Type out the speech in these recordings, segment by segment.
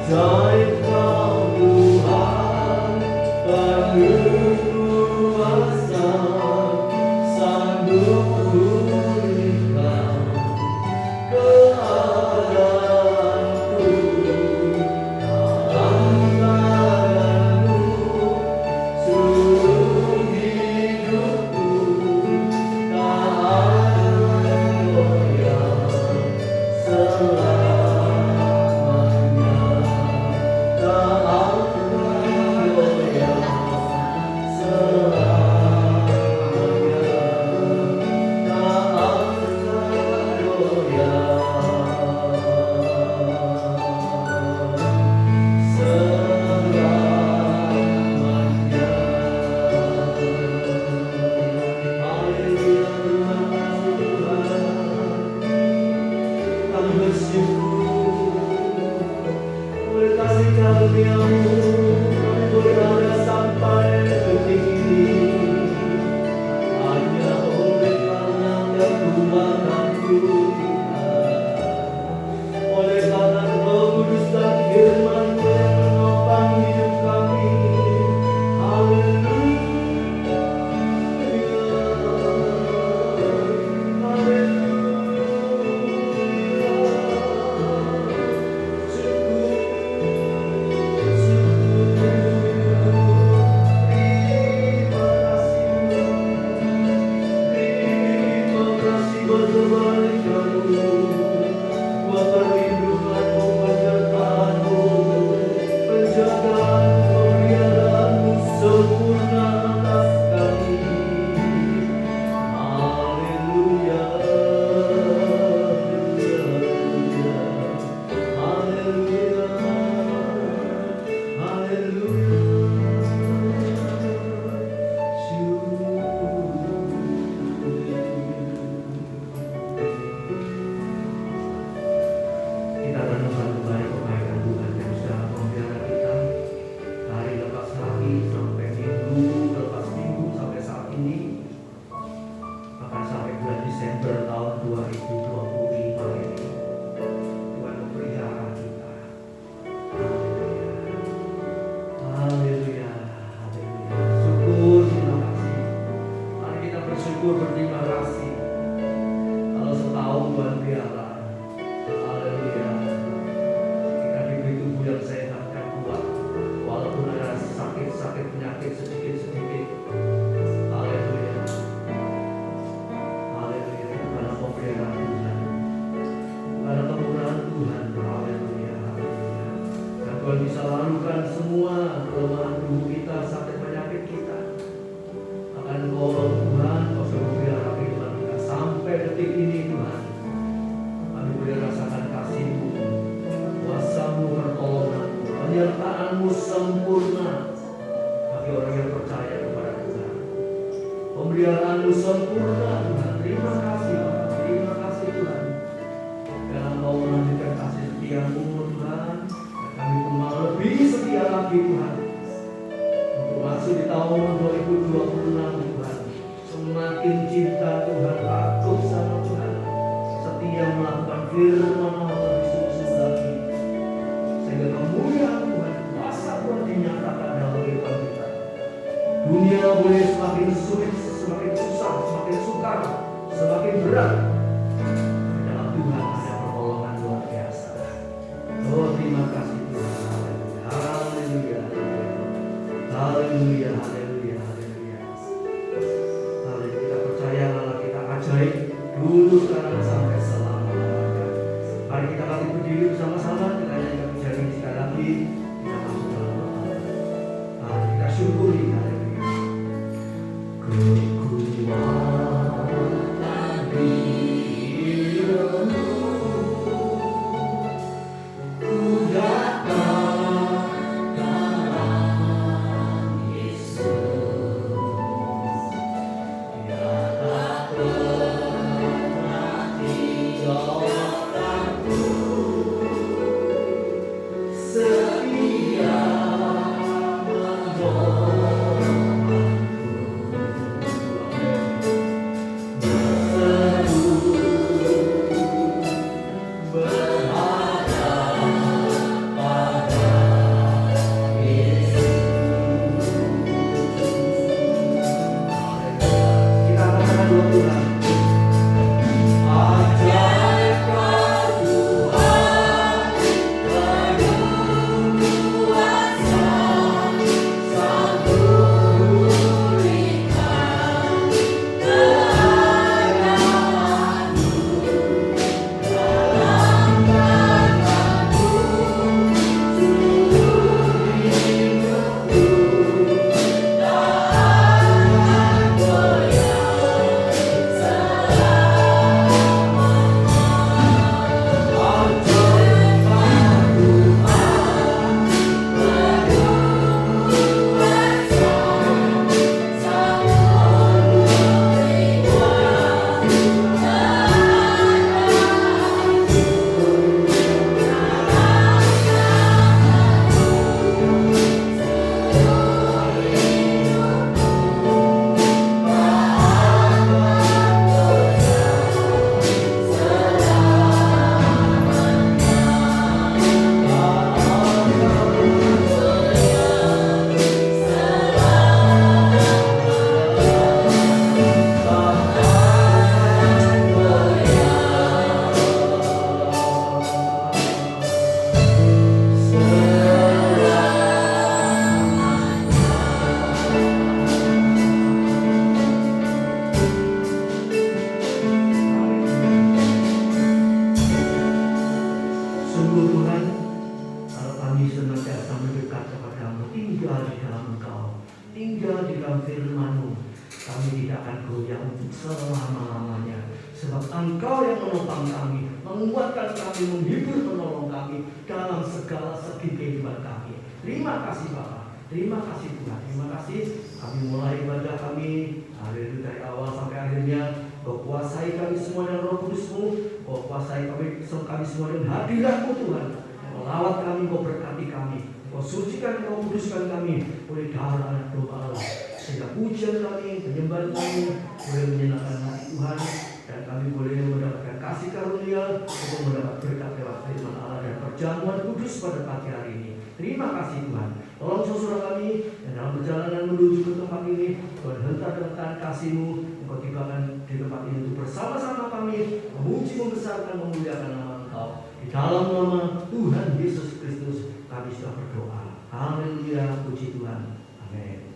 Ajaib Kau Tuhan, penuh kuasa, sanggup pulihkan keadaanku. Dalam tangan-Mu seluruh hidupku, tak goyah selamanya, tak goyah selamanya, tak goyah selamanya. Haleluya, terima kasih Tuhan. Kami bersyukur oleh kasih karunia-Mu, kami boleh ada sampai detik ini. Hanya oleh karena kekuatan-Mu Tuhan, oleh karena pengudusan firman-Mu yang menopang hidup kami. Haleluya, kita renungkan kembali kebaikan Tuhan yang sudah memelihara kita hari lepas hari sampai minggu lepas minggu sampai saat ini, bahkan sampai bulan Desember tahun 2025 ini. Tuhan memelihara kita. Haleluya, haleluya. Syukur, terima kasih. Mari kita bersyukur, berterima kasih. Kalau setahun Tuhan pelihara. Haleluya. Kita diberi tubuh yang sehat dan kuat, walaupun ada sakit-sakit penyakit sedikit-sedikit. Haleluya. Haleluya. Karena pemeliharaan Tuhan, karena kemurahan Tuhan. Haleluya. Haleluya. Dan Tuhan bisa lalukan semua kelemahan tubuh kita, sakit penyakit kita. Akan Engkau Tuhan, Kau sudah memelihara kehidupan kita sampai detik ini Tuhan. Kami boleh rasakan kasih-Mu, kuasa-Mu, pertolongan-Mu, penyertaan-Mu sempurna bagi orang yang percaya kepada Tuhan. Pemeliharaan-Mu sempurna Tuhan. Terima kasih Tuhan, terima kasih Tuhan. Karena Engkau menunjukkan kasih setia-Mu Tuhan, dan kami pun mau lebih setia lagi Tuhan. Untuk masuk di tahun 2026 Tuhan, semakin cinta Tuhan, takut sama Tuhan, setia melakukan firman-Mu lebih sungguh-sungguh lagi, sehingga kemuliaan Tuhan, kuasa Tuhan dinyatakan dalam kehidupan kita. Dunia boleh semakin sulit, semakin susah, semakin sukar, semakin berat. Di dalam Tuhan ada pertolongan luar biasa. Oh, terima kasih Tuhan. Haleluya, haleluya, haleluya, haleluya. Haleluya. Kita percaya Allah kita ajaib dulu, sekarang, sampai selama-lamanya. Mari kita bangkit berdiri bersama-sama, kita nyanyikan pujian ini sekali lagi. Kita masuk dalam doa. Mari kita syukuri. Haleluya. Tuhan, kalau kami senantiasa mendekat kepada-Mu, tinggal di dalam Engkau, tinggal di dalam firman-Mu, kami tidak akan goyah untuk selama-lamanya. Sebab Engkau yang menopang kami, menguatkan kami, menghibur, menolong kami dalam segala segi kehidupan kami. Terima kasih Bapa, terima kasih Tuhan, terima kasih. Kami mulai ibadah kami, haleluya, dari awal sampai akhirnya. Kau kuasai kami semua dengan Roh Kudus-Mu, Kau kuasai kami semua dengan hadirat-Mu Tuhan. Kau lawat kami, Kau berkati kami, Kau sucikan, Kau kuduskan kami oleh darah anak domba Allah. Sehingga pujian kami, penyembahan kami boleh menyenangkan hati Tuhan, dan kami boleh mendapatkan kasih karunia untuk mendapat berkat lewat firman Allah dan perjamuan kudus pada pagi hari ini. Terima kasih Tuhan. Tolong saudara kami yang dalam perjalanan menuju ke tempat ini, Tuhan hentak dengan tangan kasih-Mu, Engkau tibakan di tempat ini untuk bersama-sama kami memuji, membesarkan, memuliakan nama Engkau. Di dalam nama Tuhan Yesus Kristus kami sudah berdoa. Haleluya, puji Tuhan. Amin.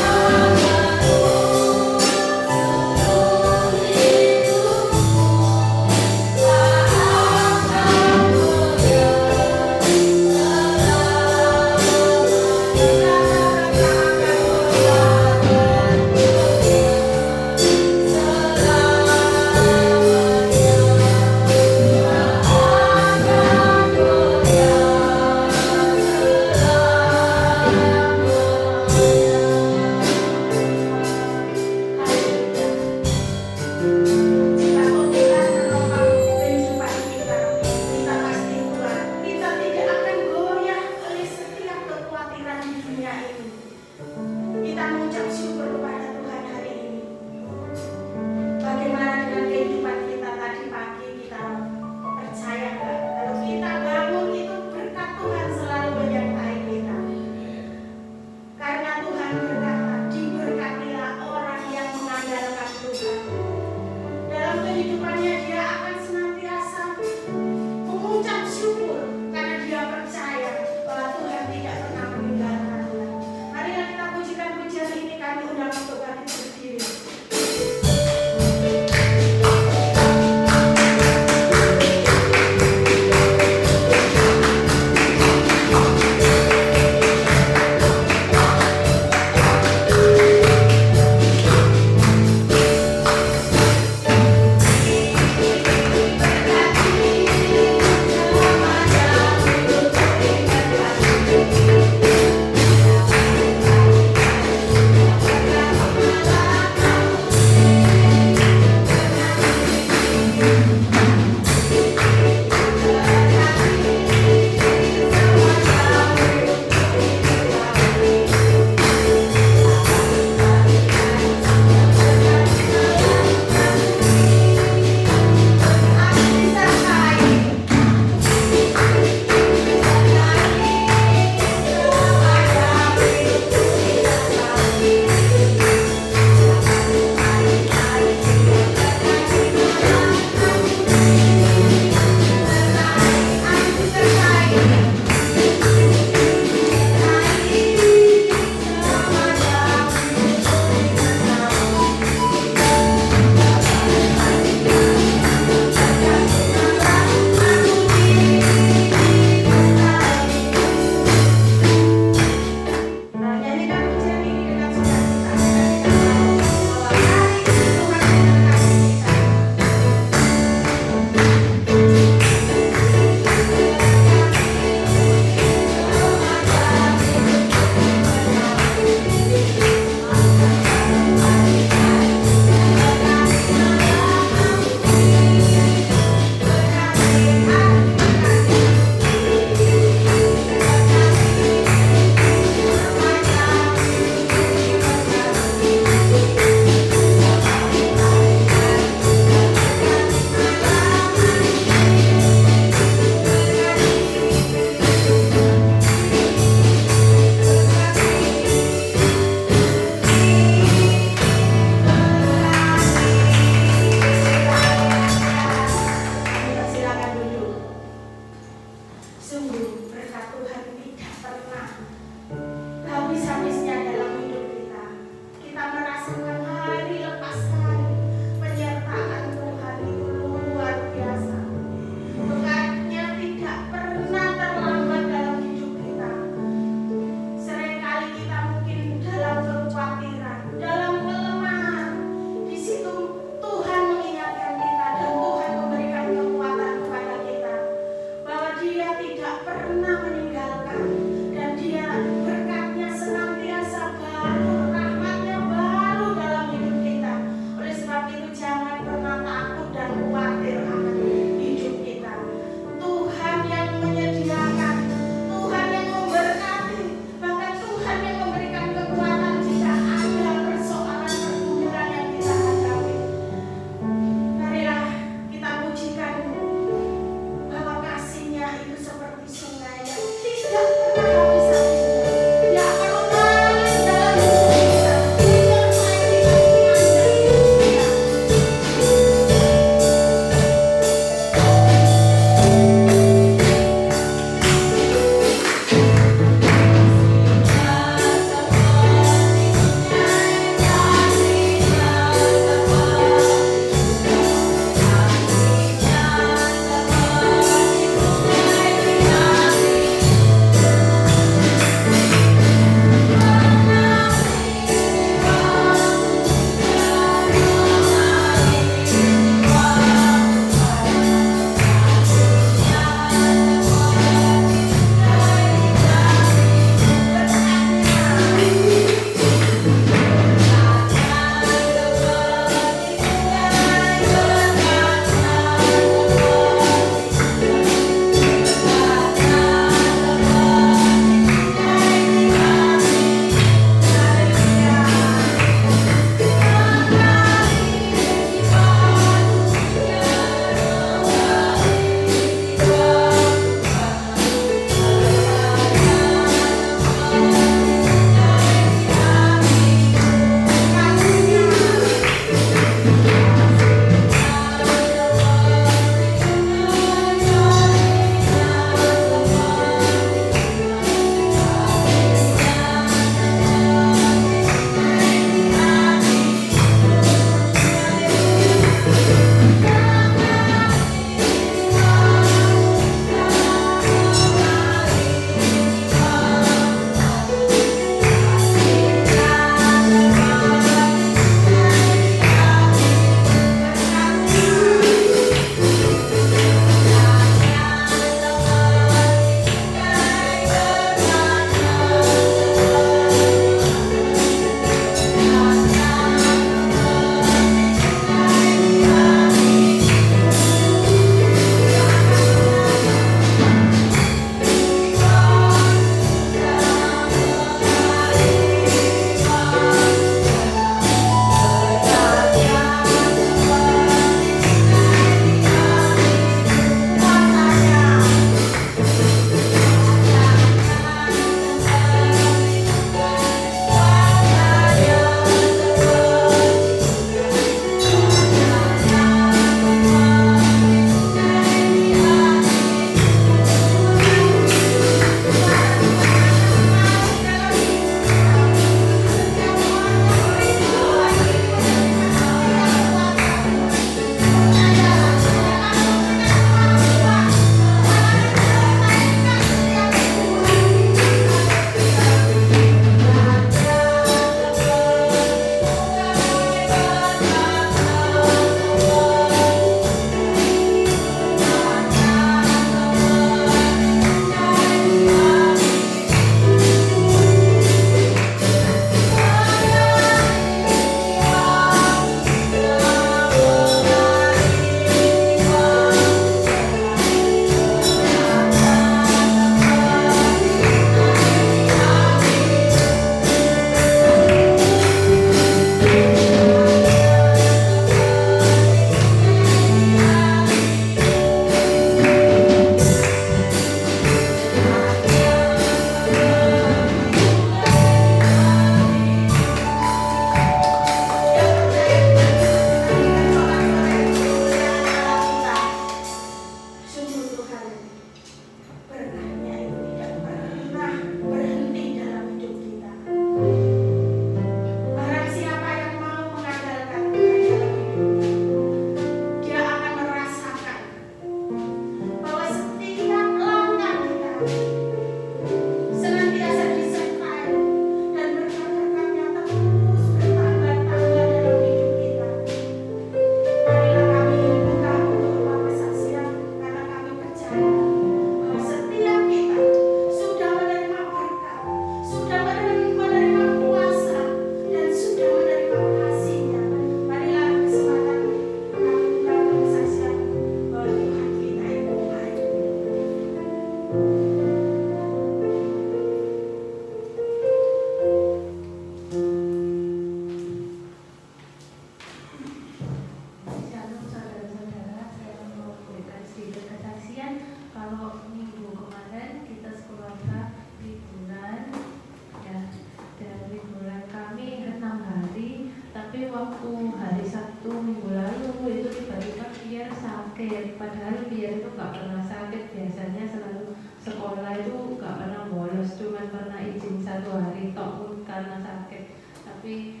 sakit, padahal biar itu nggak pernah sakit, biasanya selalu sekolah itu nggak pernah bolos, cuma pernah izin 1 hari tok karena sakit. Tapi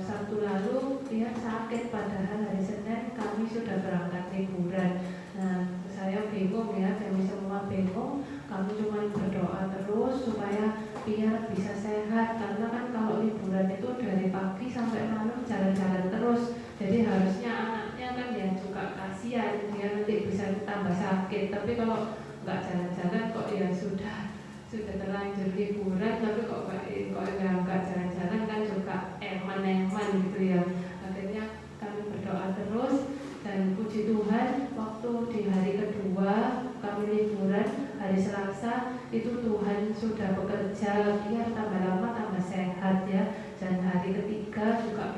Sabtu lalu dia sakit, padahal hari Senin kami sudah berangkat liburan. Nah, saya bingung ya, kami semua bingung. Kami cuma berdoa terus supaya biar bisa sehat, karena kan kalau liburan itu dari pagi sampai malam jalan-jalan terus. Jadi harusnya anaknya kan ya juga kasihan, dia nanti bisa tambah sakit. Tapi kalau nggak jalan-jalan kok ya sudah terlanjur liburan, tapi kok ya nggak jalan-jalan kan juga eman-eman gitu ya. Akhirnya kami berdoa terus, dan puji Tuhan waktu di hari kedua kami liburan, hari Selasa itu Tuhan sudah bekerja biar tambah lama tambah sehat ya. Dan hari ketiga juga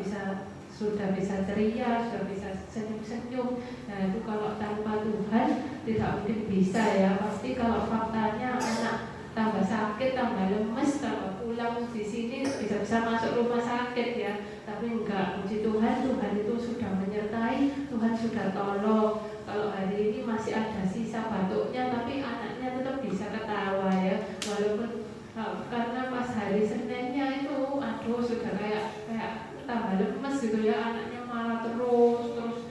sudah bisa ceria, sudah bisa senyum-senyum. Nah itu kalau tanpa Tuhan tidak mungkin bisa ya. Pasti kalau faktanya anak tambah sakit, tambah lemes, tambah pulang di sini bisa-bisa masuk rumah sakit ya. Tapi enggak, puji Tuhan, Tuhan itu sudah menyertai, Tuhan sudah tolong. Kalau hari ini masih ada sisa batuknya, tapi anaknya tetap bisa ketawa ya. Walaupun karena pas hari Seninnya itu, aduh sudah kayak tambah lemes gitu ya, anaknya malah terus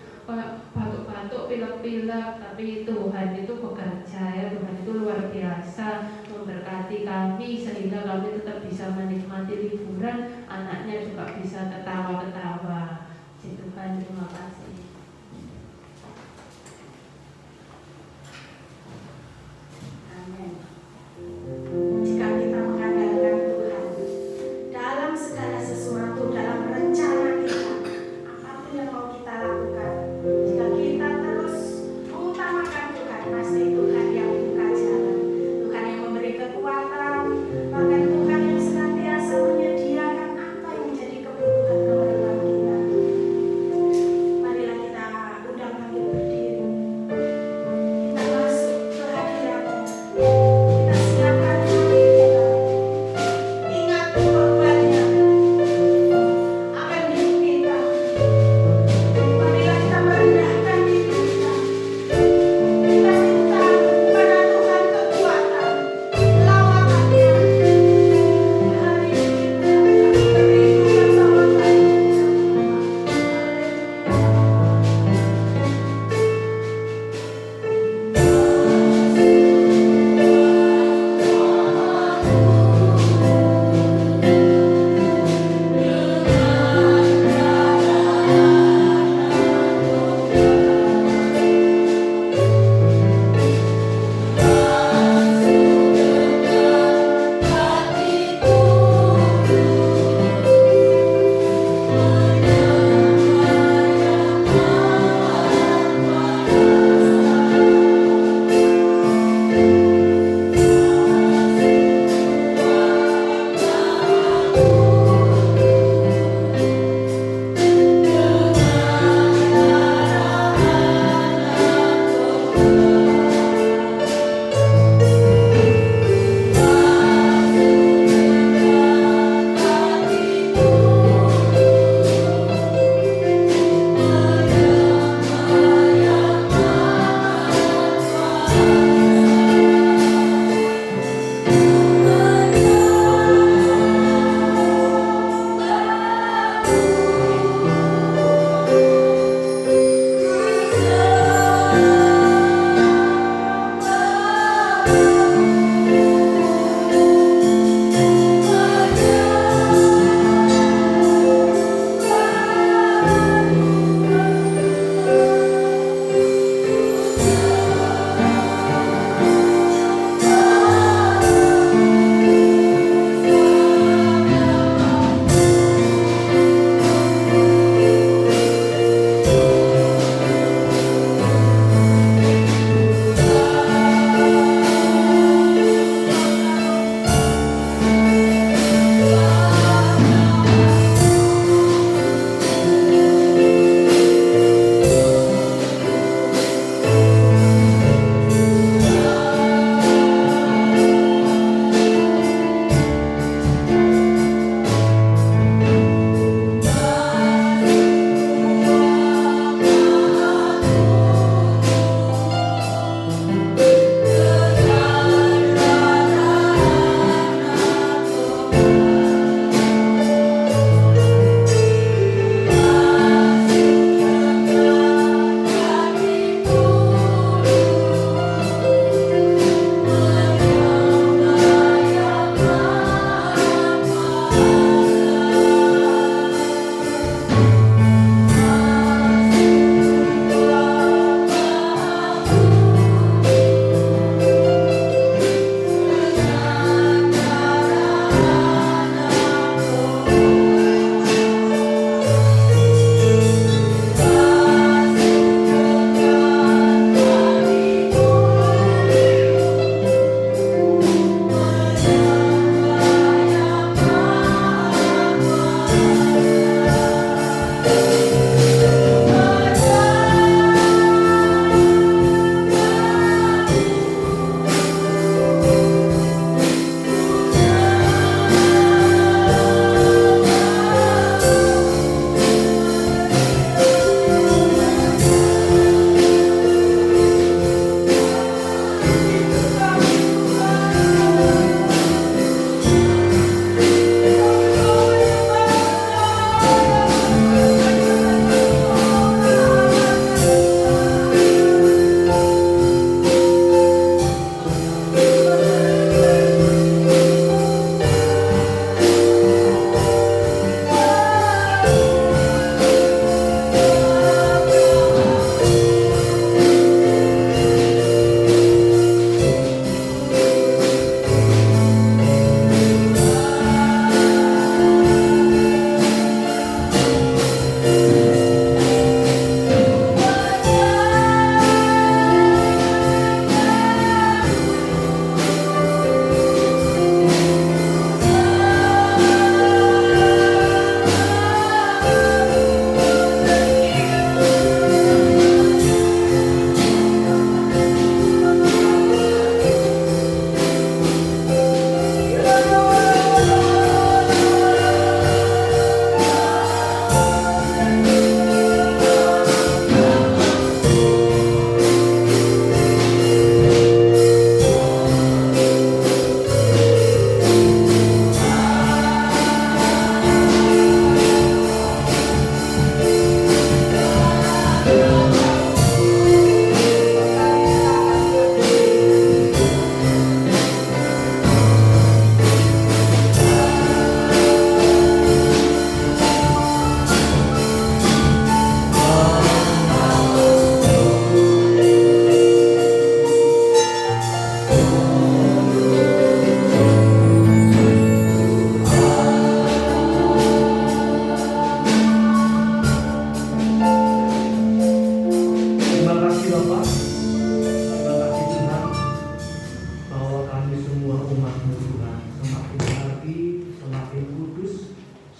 batuk-batuk, pilek-pilek. Tapi Tuhan itu bekerja ya, Tuhan itu luar biasa memberkati kami sehingga kami tetap bisa menikmati liburan, anaknya juga bisa ketawa-ketawa. Puji Tuhan, terima kasih. Amin. Jika kita mengandalkan Tuhan dalam segala sesuatu, dalam rencana kita, apapun yang mau kita lakukan, jika kita terus mengutamakan Tuhan, pasti Tuhan yang buka jalan, Tuhan yang memberi kekuatan, bahkan Tuhan yang senantiasa menyediakan apa yang menjadi kebutuhan kita. Marilah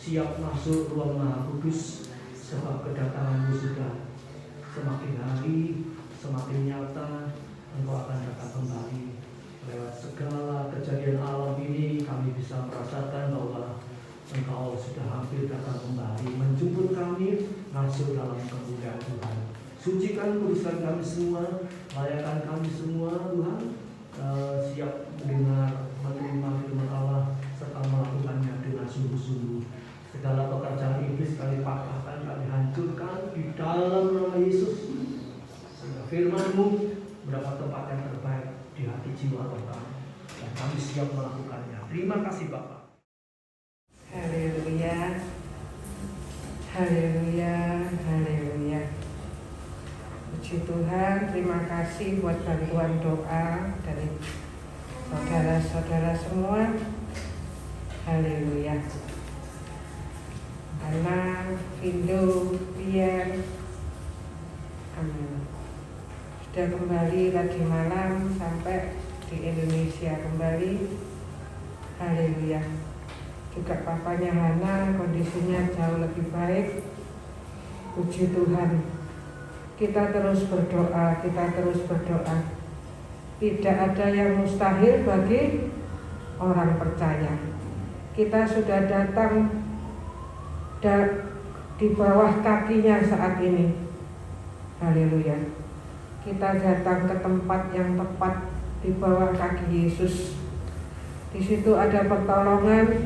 siap masuk ruang Maha Kudus, sebab kedatanganmu sudah semakin hari, semakin nyata, Engkau akan datang kembali. Lewat segala kejadian alam ini kami bisa merasakan bahwa Engkau sudah hampir datang kembali, menjemput kami masuk dalam kemuliaan Tuhan. Sucikan, kuduskan kami semua, layakan kami semua Tuhan, siap mendengar, menerima firman Allah serta melakukannya dengan sungguh-sungguh. Segala pekerjaan iblis kami patahkan, kami hancurkan di dalam nama Yesus, sehingga firman-Mu mendapat tempat yang terbaik di hati jiwa kami, dan kami siap melakukannya. Terima kasih Bapak. Haleluya, haleluya, haleluya. Puji Tuhan, terima kasih buat bantuan doa dari saudara-saudara semua. Haleluya. Ana, Vindo, Pian, amin. Sudah kembali tadi malam sampai di Indonesia kembali. Haleluya. Juga papanya Hana kondisinya jauh lebih baik. Puji Tuhan. Kita terus berdoa, kita terus berdoa. Tidak ada yang mustahil bagi orang percaya. Kita sudah datang di bawah kakinya saat ini. Haleluya. Kita datang ke tempat yang tepat di bawah kaki Yesus. Di situ ada pertolongan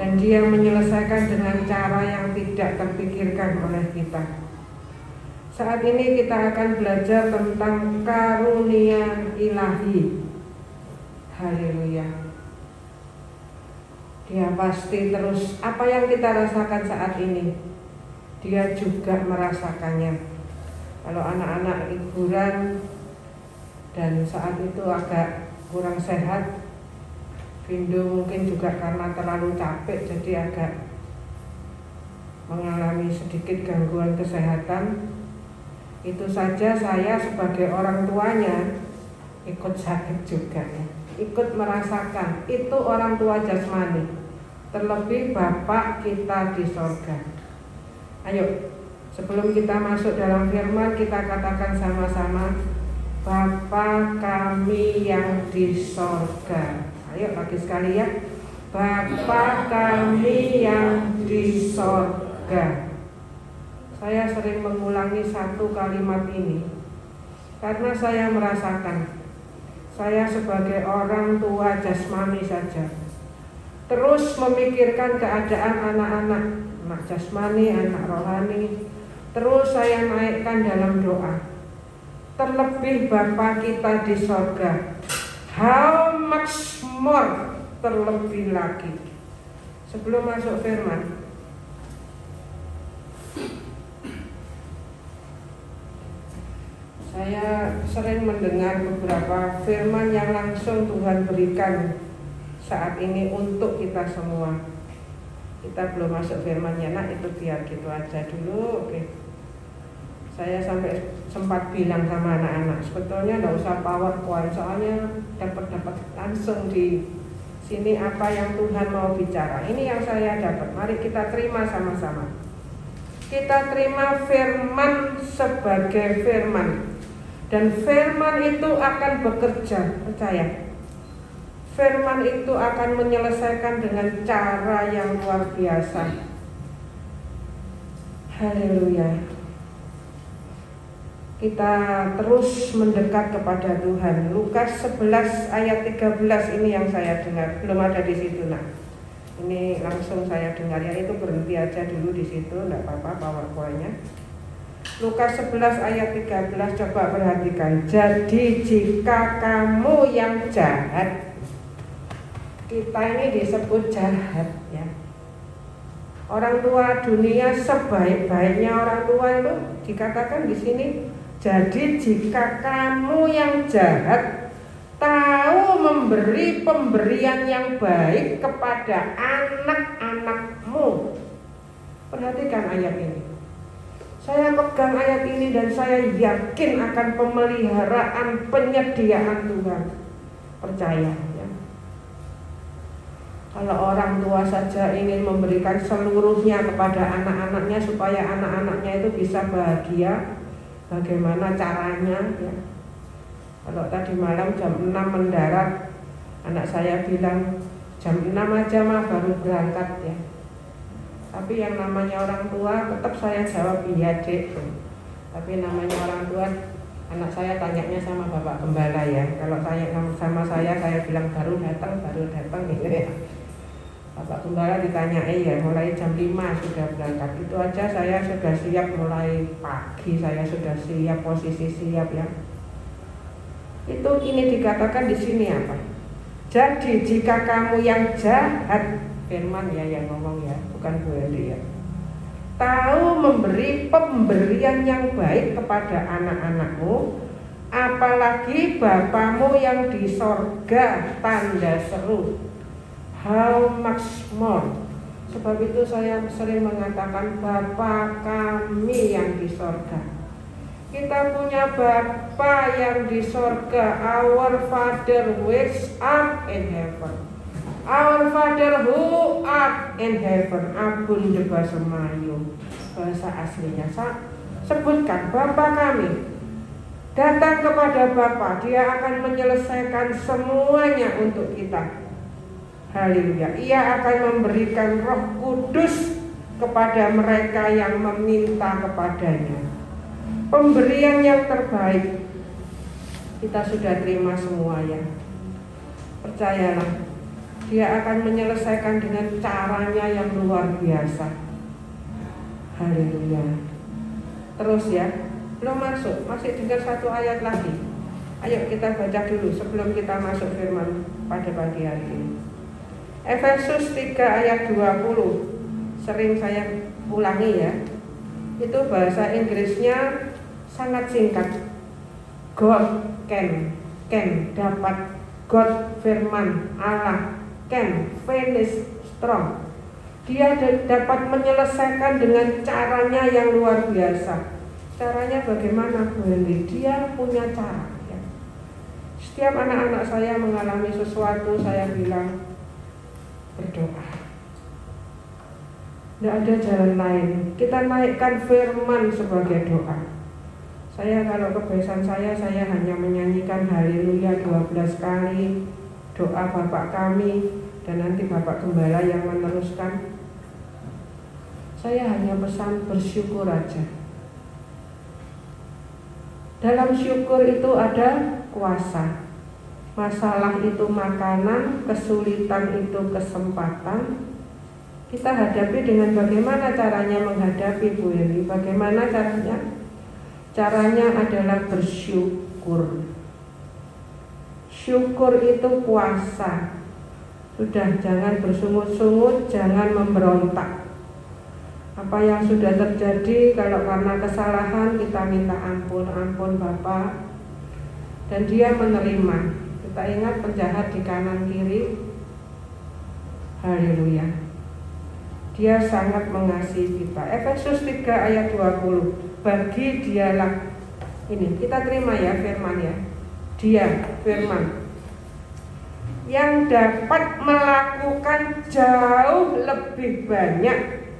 dan Dia menyelesaikan dengan cara yang tidak terpikirkan oleh kita. Saat ini kita akan belajar tentang karunia ilahi. Haleluya. Dia pasti terus apa yang kita rasakan saat ini, Dia juga merasakannya. Kalau anak-anak liburan dan saat itu agak kurang sehat, Vindo mungkin juga karena terlalu capek jadi agak mengalami sedikit gangguan kesehatan. Itu saja saya sebagai orang tuanya ikut sakit juga ya. Ikut merasakan itu orang tua jasmani. Terlebih Bapak kita di sorga. Ayo, sebelum kita masuk dalam firman, kita katakan sama-sama, Bapa kami yang di sorga. Ayo lagi sekali ya. Bapa kami yang di sorga. Saya sering mengulangi satu kalimat ini karena saya merasakan saya sebagai orang tua jasmani saja terus memikirkan keadaan anak-anak, anak jasmani, anak rohani. Terus saya naikkan dalam doa. Terlebih Bapa kita di sorga, how much more, terlebih lagi. Sebelum masuk firman, saya sering mendengar beberapa firman yang langsung Tuhan berikan saat ini untuk kita semua. Kita belum masuk firman-nya, nak, itu biar gitu aja dulu, oke. Saya sampai sempat bilang sama anak-anak, sebetulnya nggak usah PowerPoint, soalnya dapat langsung di sini apa yang Tuhan mau bicara. Ini yang saya dapat. Mari kita terima sama-sama. Kita terima firman sebagai firman. Dan firman itu akan bekerja, percaya. Firman itu akan menyelesaikan dengan cara yang luar biasa. Haleluya. Kita terus mendekat kepada Tuhan. Lukas 11 ayat 13 ini yang saya dengar. Belum ada di situ, nah. Ini langsung saya dengar, ya itu berhenti aja dulu di situ, enggak apa-apa PowerPoint-nya. Lukas 11 ayat 13, coba perhatikan. Jadi jika kamu yang jahat, kita ini disebut jahat ya. Orang tua dunia sebaik-baiknya orang tua itu dikatakan di sini. Jadi jika kamu yang jahat tahu memberi pemberian yang baik kepada anak-anakmu. Perhatikan ayat ini. Saya pegang ayat ini dan saya yakin akan pemeliharaan penyediaan Tuhan. Percaya ya. Kalau orang tua saja ingin memberikan seluruhnya kepada anak-anaknya supaya anak-anaknya itu bisa bahagia, bagaimana caranya ya? Kalau tadi malam jam 6 mendarat, anak saya bilang jam 6 aja mah baru berangkat ya. Tapi yang namanya orang tua tetap saya jawab iya dek. Tapi namanya orang tua, anak saya tanyanya sama Bapak Gembala ya. Kalau saya sama saya bilang baru datang gitu ya. Bapak Gembala ditanya ya mulai jam 5 sudah berangkat. Itu aja saya sudah siap, mulai pagi saya sudah siap, posisi siap ya. Itu ini dikatakan di sini apa? Jadi jika kamu yang jahat, firman ya yang ngomong ya, bukan Bu Eli ya, tahu memberi pemberian yang baik kepada anak-anakmu, apalagi Bapamu yang di sorga, tanda seru, how much more. Sebab itu saya sering mengatakan Bapa kami yang di sorga. Kita punya Bapa yang di sorga, our Father which art in heaven. Our Father who art in heaven. Abun de bahasa Melayu, bahasa aslinya. Sebutkan Bapa kami. Datang kepada Bapa, Dia akan menyelesaikan semuanya untuk kita. Haleluya. Ia akan memberikan Roh Kudus kepada mereka yang meminta kepadanya. Pemberian yang terbaik kita sudah terima semua ya. Percayalah, Dia akan menyelesaikan dengan caranya yang luar biasa. Haleluya. Terus ya, belum masuk, masih tinggal satu ayat lagi. Ayo kita baca dulu sebelum kita masuk firman pada pagi hari ini. Efesus 3 ayat 20. Sering saya ulangi ya. Itu bahasa Inggrisnya sangat singkat. God can dapat, God firman Allah can finish strong. Dia dapat menyelesaikan dengan caranya yang luar biasa. Caranya bagaimana Bu Hendy? Dia punya cara ya. Setiap anak-anak saya mengalami sesuatu, saya bilang berdoa. Tidak ada jalan lain. Kita naikkan firman sebagai doa. Saya kalau kebiasaan saya hanya menyanyikan haleluya 12 kali, doa Bapak kami, dan nanti Bapak Gembala yang meneruskan. Saya hanya pesan bersyukur aja. Dalam syukur itu ada kuasa. Masalah itu makanan, kesulitan itu kesempatan. Kita hadapi dengan bagaimana caranya menghadapi Bu Eli. Bagaimana caranya? Caranya adalah bersyukur. Syukur itu puasa. Sudah, jangan bersungut-sungut, jangan memberontak. Apa yang sudah terjadi, kalau karena kesalahan kita minta ampun Bapak. Dan Dia menerima. Kita ingat penjahat di kanan kiri. Haleluya. Dia sangat mengasihi kita. Efesus 3 ayat 20. Bagi Dialah, ini kita terima ya firman ya. Dia firman yang dapat melakukan jauh lebih banyak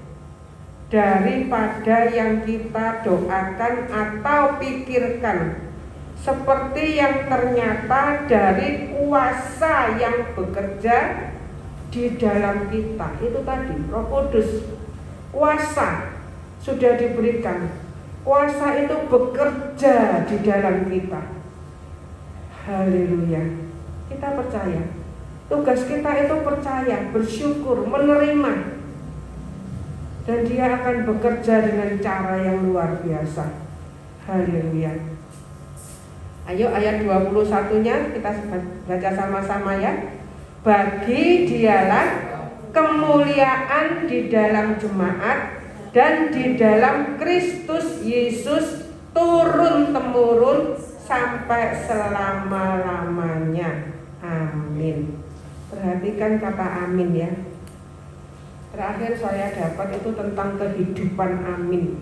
daripada yang kita doakan atau pikirkan, seperti yang ternyata dari kuasa yang bekerja di dalam kita. Itu tadi Roh Kudus, kuasa sudah diberikan. Kuasa itu bekerja di dalam kita. Haleluya. Kita percaya. Tugas kita itu percaya, bersyukur, menerima. Dan Dia akan bekerja dengan cara yang luar biasa. Haleluya. Ayo ayat 21-nya kita baca sama-sama ya. Bagi Dialah kemuliaan di dalam jemaat dan di dalam Kristus Yesus turun-temurun sampai selama-lamanya. Amin. Perhatikan kata amin ya. Terakhir saya dapat itu tentang kehidupan amin.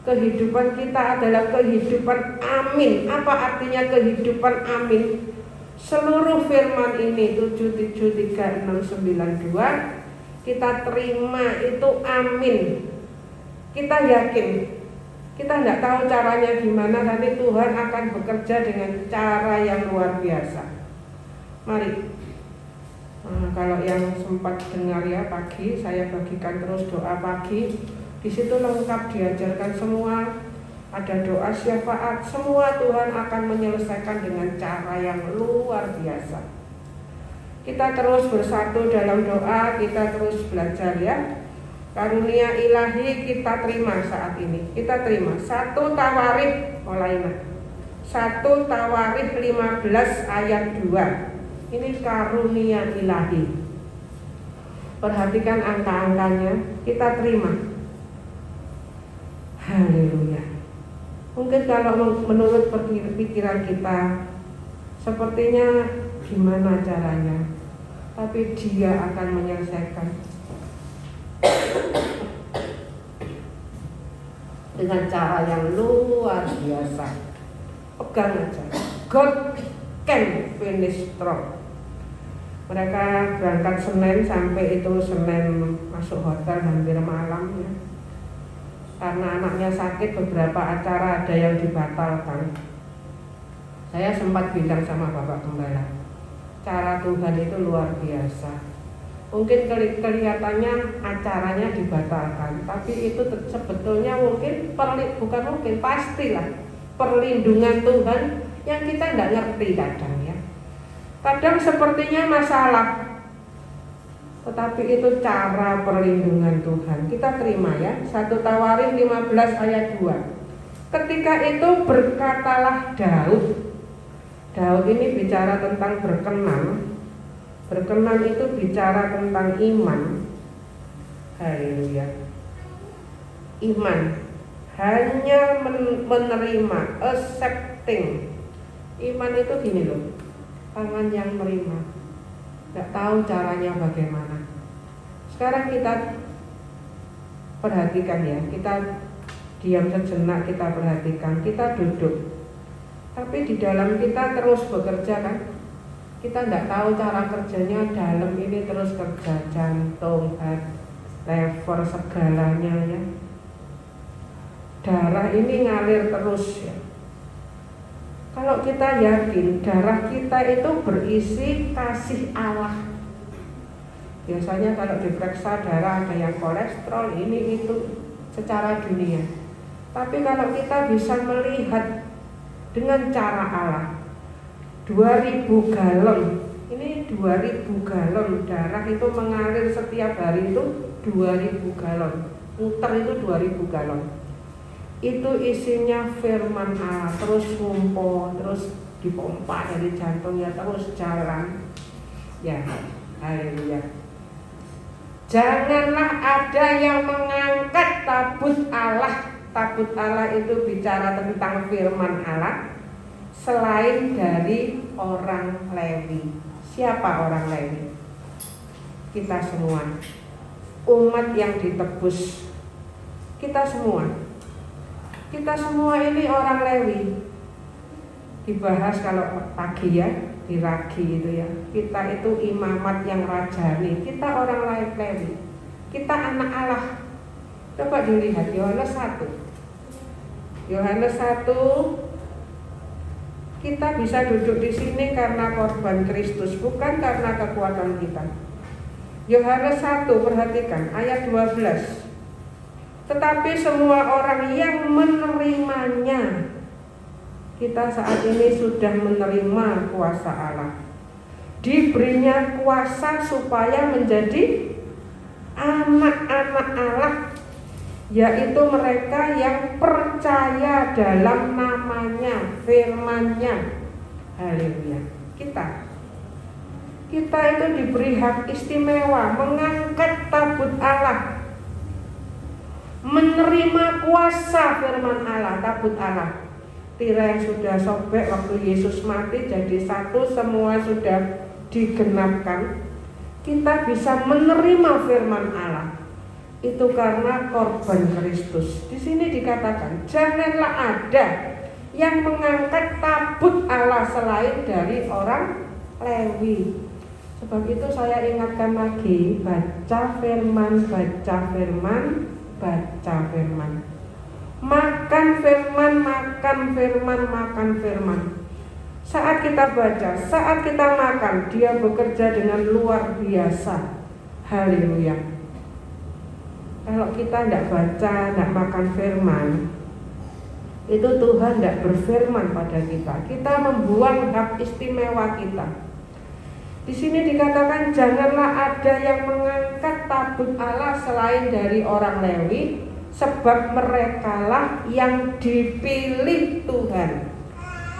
Kehidupan kita adalah kehidupan amin. Apa artinya kehidupan amin? Seluruh firman ini 7:3, 6, 9, 2 kita terima itu amin. Kita yakin. Kita tidak tahu caranya gimana, tapi Tuhan akan bekerja dengan cara yang luar biasa. Mari, kalau yang sempat dengar ya pagi, saya bagikan terus doa pagi. Di situ lengkap diajarkan semua. Ada doa syafaat, semua Tuhan akan menyelesaikan dengan cara yang luar biasa. Kita terus bersatu dalam doa, kita terus belajar ya. Karunia ilahi kita terima saat ini. Kita terima 1 Tawarikh mulai 1 Tawarikh 15 ayat 2. Ini karunia ilahi. Perhatikan angka-angkanya, kita terima. Haleluya. Mungkin kalau menurut pikiran kita sepertinya gimana caranya, tapi Dia akan menyelesaikan dengan cara yang luar biasa. Pegang aja, God can finish strong. Mereka berangkat Senin sampai itu Senin masuk hotel hampir malam ya. Karena anaknya sakit, beberapa acara ada yang dibatalkan. Saya sempat bilang sama Bapak Gembala, cara Tuhan itu luar biasa. Mungkin kelihatannya acaranya dibatalkan, tapi itu sebetulnya pastilah perlindungan Tuhan yang kita tidak ngerti kadang ya. Kadang sepertinya masalah, tetapi itu cara perlindungan Tuhan. Kita terima ya. 1 Tawarikh 15 ayat 2. Ketika itu berkatalah Daud. Daud ini bicara tentang berkenan. Berkenan itu bicara tentang iman. Haleluya. Iman hanya menerima, accepting. Iman itu gini loh, tangan yang menerima, nggak tahu caranya bagaimana. Sekarang kita perhatikan ya, kita diam sejenak, kita perhatikan, kita duduk, tapi di dalam kita terus bekerja kan. Kita nggak tahu cara kerjanya, dalam ini terus kerja, jantung, hati, lever, segalanya ya. Darah ini ngalir terus ya. Kalau kita yakin darah kita itu berisi kasih Allah. Biasanya kalau diperiksa darah ada yang kolesterol, ini itu secara dunia. Tapi kalau kita bisa melihat dengan cara Allah, 2000 galon, ini 2000 galon darah itu mengalir setiap hari itu 2000 galon, muter itu 2000 galon. Itu isinya firman Allah, terus ngumpul, terus dipompa dari jantungnya, terus jalan. Ya, haleluya. Janganlah ada yang mengangkat tabut Allah. Tabut Allah itu bicara tentang firman Allah selain dari orang Lewi. Siapa orang Lewi? Kita semua, umat yang ditebus. Kita semua ini orang Lewi. Dibahas kalau pagi ya, di Ragi itu ya. Kita itu imamat yang rajani. Kita orang Lewi. Kita anak Allah. Coba dilihat Yohanes 1. Yohanes 1. Kita bisa duduk di sini karena korban Kristus, bukan karena kekuatan kita. Yohanes 1, perhatikan ayat 12. Tetapi semua orang yang menerimanya, kita saat ini sudah menerima kuasa Allah. Diberinya kuasa supaya menjadi anak-anak Allah, yaitu mereka yang percaya dalam namanya, firman-Nya. Haleluya. Kita itu diberi hak istimewa mengangkat tabut Allah, menerima kuasa firman Allah, tabut Allah. Tirai yang sudah sobek waktu Yesus mati jadi satu, semua sudah digenapkan. Kita bisa menerima firman Allah. Itu karena korban Kristus. Di sini dikatakan, janganlah ada yang mengangkat tabut Allah selain dari orang Lewi. Sebab itu saya ingatkan lagi, baca firman, baca firman, baca firman. Makan firman, makan firman, makan firman. Saat kita baca, saat kita makan, dia bekerja dengan luar biasa. Haleluya. Kalau kita tidak baca, tidak makan firman, itu Tuhan tidak berfirman pada kita. Kita membuang hak istimewa kita. Di sini dikatakan janganlah ada yang mengangkat tabut Allah selain dari orang Lewi, sebab merekalah yang dipilih Tuhan.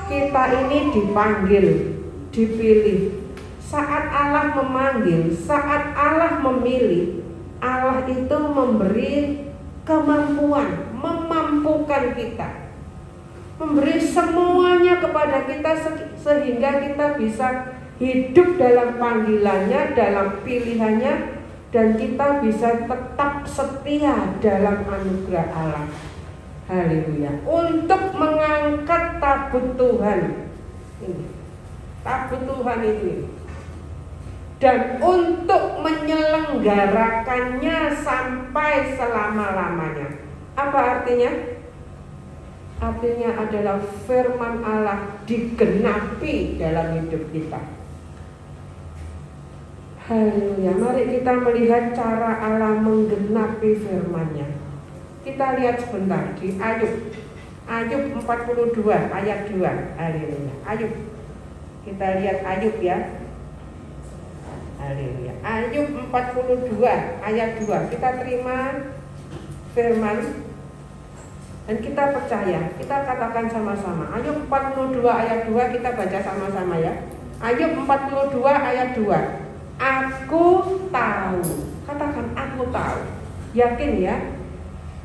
Kita ini dipanggil, dipilih. Saat Allah memanggil, saat Allah memilih, Allah itu memberi kemampuan, memampukan kita, memberi semuanya kepada kita sehingga kita bisa hidup dalam panggilannya, dalam pilihannya, dan kita bisa tetap setia dalam anugerah Allah. Haleluya. Untuk mengangkat tabut Tuhan ini, tabut Tuhan ini, dan untuk menyelenggarakannya sampai selama-lamanya. Apa artinya? Artinya adalah firman Allah digenapi dalam hidup kita. Haleluya. Mari kita melihat cara Allah menggenapi firman-Nya. Kita lihat sebentar di Ayub. Ayub 42 ayat 2. Haleluya. Ayub. Kita lihat Ayub ya. Haleluya. Ayub 42 ayat 2. Kita terima firman dan kita percaya. Kita katakan sama-sama. Ayub 42 ayat 2 kita baca sama-sama ya. Ayub 42 ayat 2. Aku tahu, katakan aku tahu, yakin ya,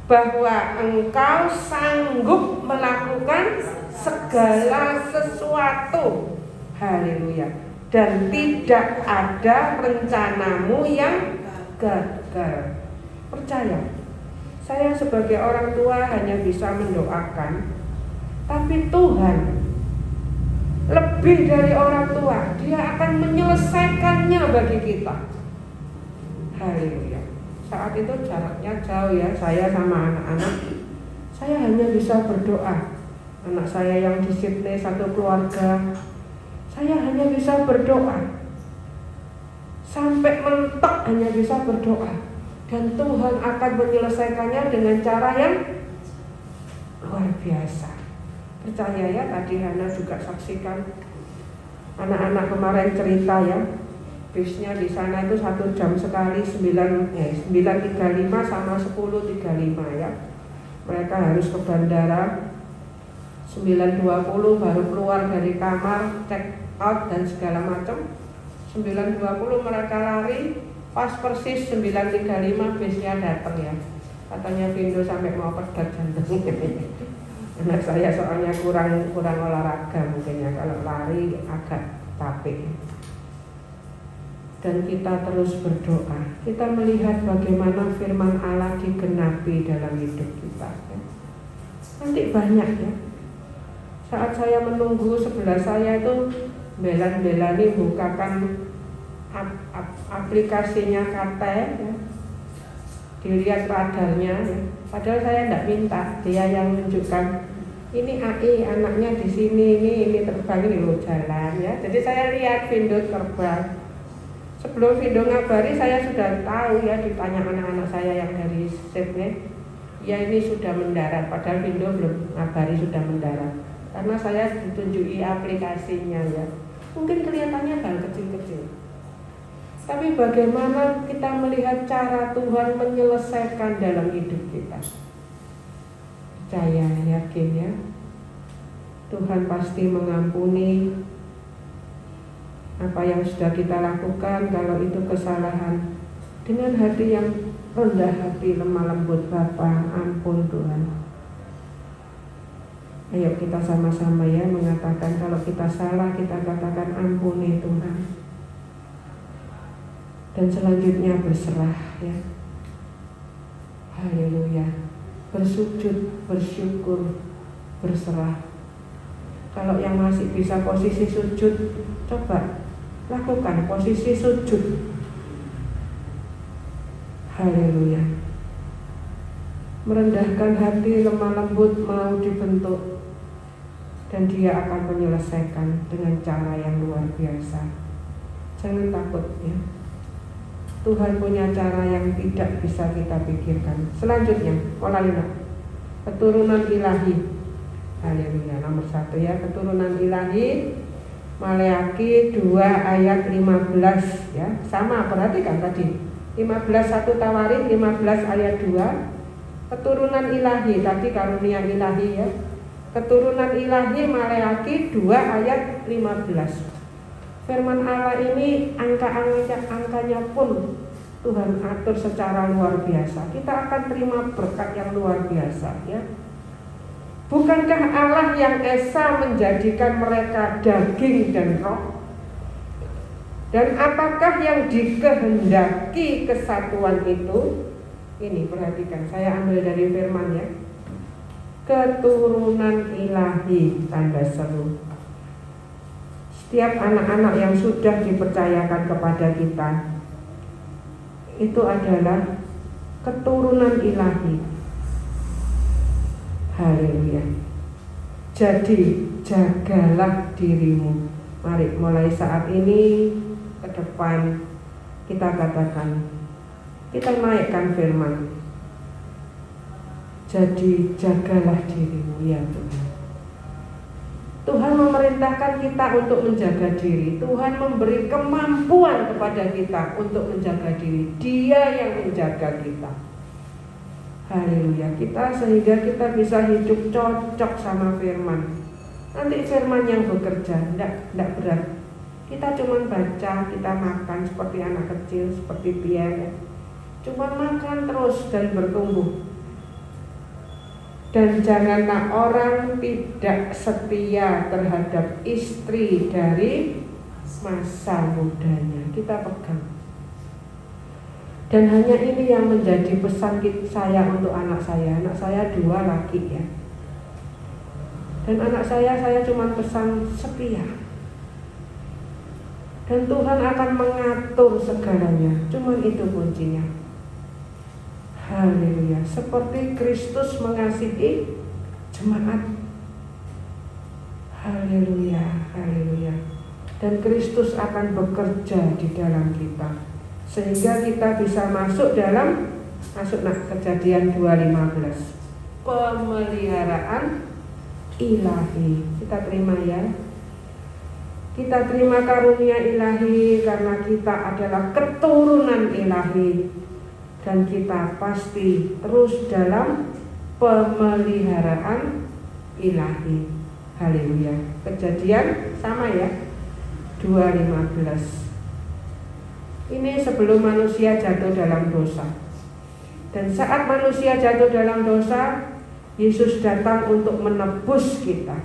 bahwa engkau sanggup melakukan segala sesuatu. Haleluya. Dan tidak ada rencanamu yang gagal. Percaya, saya sebagai orang tua hanya bisa mendoakan, tapi Tuhan lebih dari orang tua, Dia akan menyelesaikannya bagi kita. Haleluya. Saat itu jaraknya jauh ya, saya sama anak-anak. Saya hanya bisa berdoa. Anak saya yang di Sydney satu keluarga, saya hanya bisa berdoa. Sampai mentok hanya bisa berdoa. Dan Tuhan akan menyelesaikannya dengan cara yang luar biasa. Percaya ya, tadi Hana juga saksikan anak-anak kemarin cerita ya, bisnya di sana itu 1 jam sekali 9.35 sama 10.35 ya. Mereka harus ke bandara 9.20 baru keluar dari kamar, check out dan segala macam. 9.20 mereka lari, pas persis 9.35 bisnya datang ya. Katanya Vindo sampai mau pedot jantung. Anak saya soalnya kurang olahraga mungkin ya, kalau lari agak capek. Dan kita terus berdoa. Kita melihat bagaimana firman Allah digenapi dalam hidup kita. Nanti banyak ya. Saat saya menunggu sebelah saya itu belan-belani bukakan aplikasinya KTM ya. Dilihat radarnya ya. Padahal saya tidak minta, dia yang menunjukkan ini AI anaknya di sini, ini terbang, ini lo jalan ya. Jadi saya lihat Vindo terbang. Sebelum Vindo ngabari saya sudah tahu ya, ditanya anak-anak saya yang dari Sydney, ya ini sudah mendarat. Padahal Vindo belum ngabari sudah mendarat. Karena saya ditunjuki aplikasinya ya. Mungkin kelihatannya hal kecil-kecil. Tapi bagaimana kita melihat cara Tuhan menyelesaikan dalam hidup kita? Percaya, yakin ya, Tuhan pasti mengampuni apa yang sudah kita lakukan. Kalau itu kesalahan, dengan hati yang rendah hati, lemah lembut, Bapa, ampun Tuhan. Ayo kita sama-sama ya mengatakan, kalau kita salah kita katakan ampuni Tuhan. Dan selanjutnya berserah ya. Haleluya. Bersujud, bersyukur, berserah. Kalau yang masih bisa posisi sujud, coba Lakukan posisi sujud. Haleluya. Merendahkan hati, lemah lembut, mau dibentuk, dan Dia akan menyelesaikan dengan cara yang luar biasa. Jangan takut ya. Tuhan punya cara yang tidak bisa kita pikirkan. Selanjutnya, mulailah keturunan ilahi. Haleluya. Nomor 1 ya, keturunan ilahi. Maleaki 2 ayat 15 ya. Sama, perhatikan tadi 15 1 Tawarik 15 ayat 2. Keturunan ilahi, tadi karunia ilahi ya. Keturunan ilahi Maleaki 2 ayat 15. Firman Allah ini angkanya pun Tuhan atur secara luar biasa. Kita akan terima berkat yang luar biasa ya. Bukankah Allah yang esa menjadikan mereka daging dan roh? Dan apakah yang dikehendaki kesatuan itu? Ini perhatikan, saya ambil dari firman ya. Keturunan ilahi, tanda seru. Setiap anak-anak yang sudah dipercayakan kepada kita, itu adalah keturunan ilahi. Haleluya. Jadi jagalah dirimu. Mari mulai saat ini ke depan kita katakan, kita naikkan firman. Jadi jagalah dirimu ya Tuhan. Tuhan memerintahkan kita untuk menjaga diri. Tuhan memberi kemampuan kepada kita untuk menjaga diri. Dia yang menjaga kita. Haleluya. Sehingga kita bisa hidup cocok sama firman. Nanti firman yang bekerja, tidak berat. Kita cuma baca, kita makan seperti anak kecil, seperti Pierre. Cuma makan terus dan bertumbuh. Dan janganlah orang tidak setia terhadap istri dari masa mudanya. Kita pegang. Dan hanya ini yang menjadi pesan saya untuk anak saya. Anak saya 2 laki ya. Dan anak saya cuma pesan setia. Dan Tuhan akan mengatur segalanya. Cuma itu kuncinya. Haleluya. Seperti Kristus mengasihi jemaat. Haleluya, haleluya. Dan Kristus akan bekerja di dalam kita, sehingga kita bisa masuk Kejadian 2:15. Pemeliharaan ilahi. Kita terima ya. Kita terima karunia ilahi karena kita adalah keturunan ilahi. Dan kita pasti terus dalam pemeliharaan ilahi. Haleluya. Kejadian sama ya, 2:15. Ini sebelum manusia jatuh dalam dosa. Dan saat manusia jatuh dalam dosa, Yesus datang untuk menebus kita.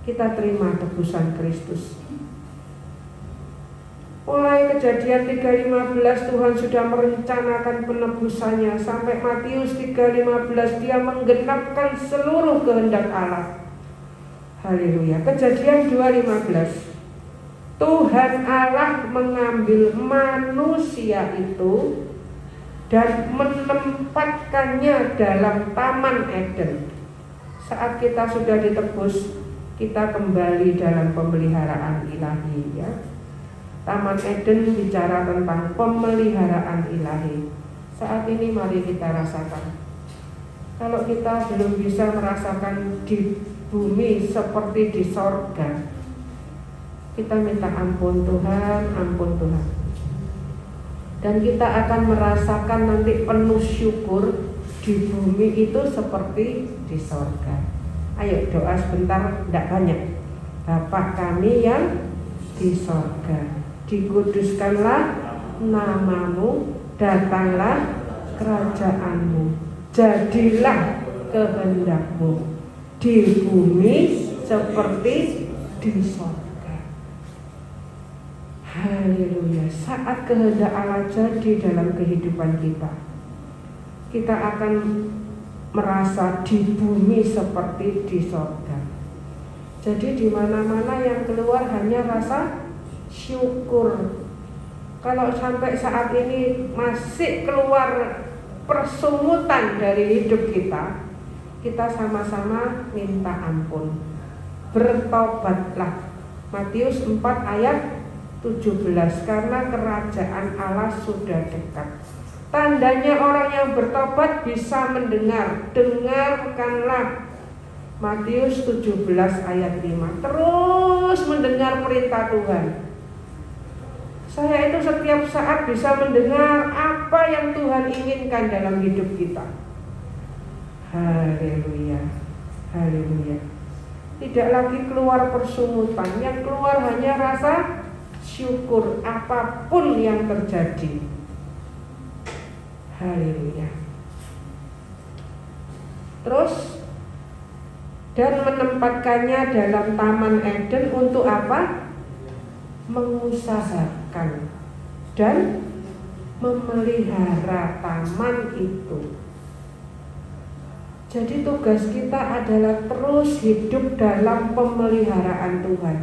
Kita terima tebusan Kristus. Mulai Kejadian 3:15 Tuhan sudah merencanakan penebusannya. Sampai Matius 3:15 Dia menggenapkan seluruh kehendak Allah. Haleluya. Kejadian 2:15 Tuhan Allah mengambil manusia itu dan menempatkannya dalam Taman Eden. Saat kita sudah ditebus, kita kembali dalam pemeliharaan ilahi ya. Taman Eden bicara tentang pemeliharaan ilahi. Saat ini mari kita rasakan. Kalau kita belum bisa merasakan di bumi seperti di sorga, kita minta ampun Tuhan, ampun Tuhan. Dan kita akan merasakan nanti penuh syukur di bumi itu seperti di sorga. Ayo doa sebentar, tidak banyak. Bapa kami yang di sorga, dikuduskanlah namamu, datanglah kerajaanmu, jadilah kehendakmu di bumi seperti di sorga. Haleluya. Saat kehendak Allah jadi dalam kehidupan kita, kita akan merasa di bumi seperti di sorga. Jadi di mana-mana yang keluar hanya rasa syukur. Kalau sampai saat ini masih keluar persungutan dari hidup kita, kita sama-sama minta ampun. Bertobatlah. Matius 4 ayat 17, karena kerajaan Allah sudah dekat. Tandanya orang yang bertobat bisa mendengar. Dengarkanlah. Matius 17 ayat 5. Terus mendengar perintah Tuhan. Saya itu setiap saat bisa mendengar apa yang Tuhan inginkan dalam hidup kita. Haleluya. Haleluya. Tidak lagi keluar persungutan, yang keluar hanya rasa syukur apapun yang terjadi. Haleluya. Terus, dan menempatkannya dalam Taman Eden untuk apa? Mengusahakan dan memelihara taman itu. Jadi tugas kita adalah terus hidup dalam pemeliharaan Tuhan.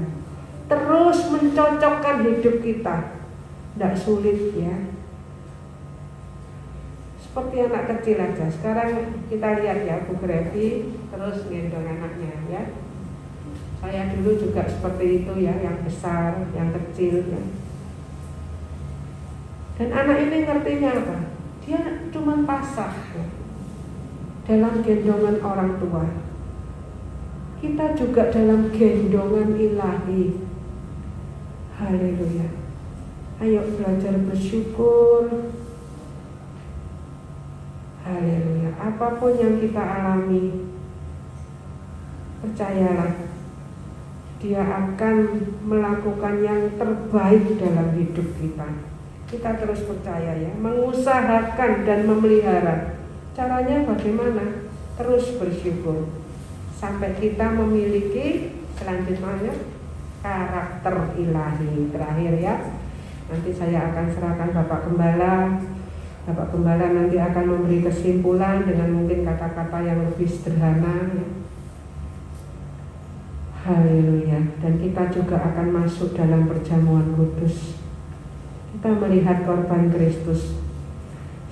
Terus mencocokkan hidup kita. Tidak sulit ya. Seperti anak kecil aja. Sekarang kita lihat ya, Bu Grevi terus gendong anaknya ya. Saya dulu juga seperti itu ya, yang besar, yang kecil ya. Dan anak ini ngertinya apa? Dia cuma pasrah ya, dalam gendongan orang tua. Kita juga dalam gendongan ilahi. Haleluya. Ayo belajar bersyukur. Haleluya. Apapun yang kita alami, percayalah, Dia akan melakukan yang terbaik dalam hidup kita. Kita terus percaya ya, mengusahakan dan memelihara. Caranya bagaimana? Terus bersyukur sampai kita memiliki selanjutnya karakter ilahi. Terakhir ya, nanti saya akan serahkan Bapak Gembala. Bapak Gembala nanti akan memberi kesimpulan dengan mungkin kata-kata yang lebih sederhana ya. Haleluya. Dan kita juga akan masuk dalam perjamuan kudus. Kita melihat korban Kristus.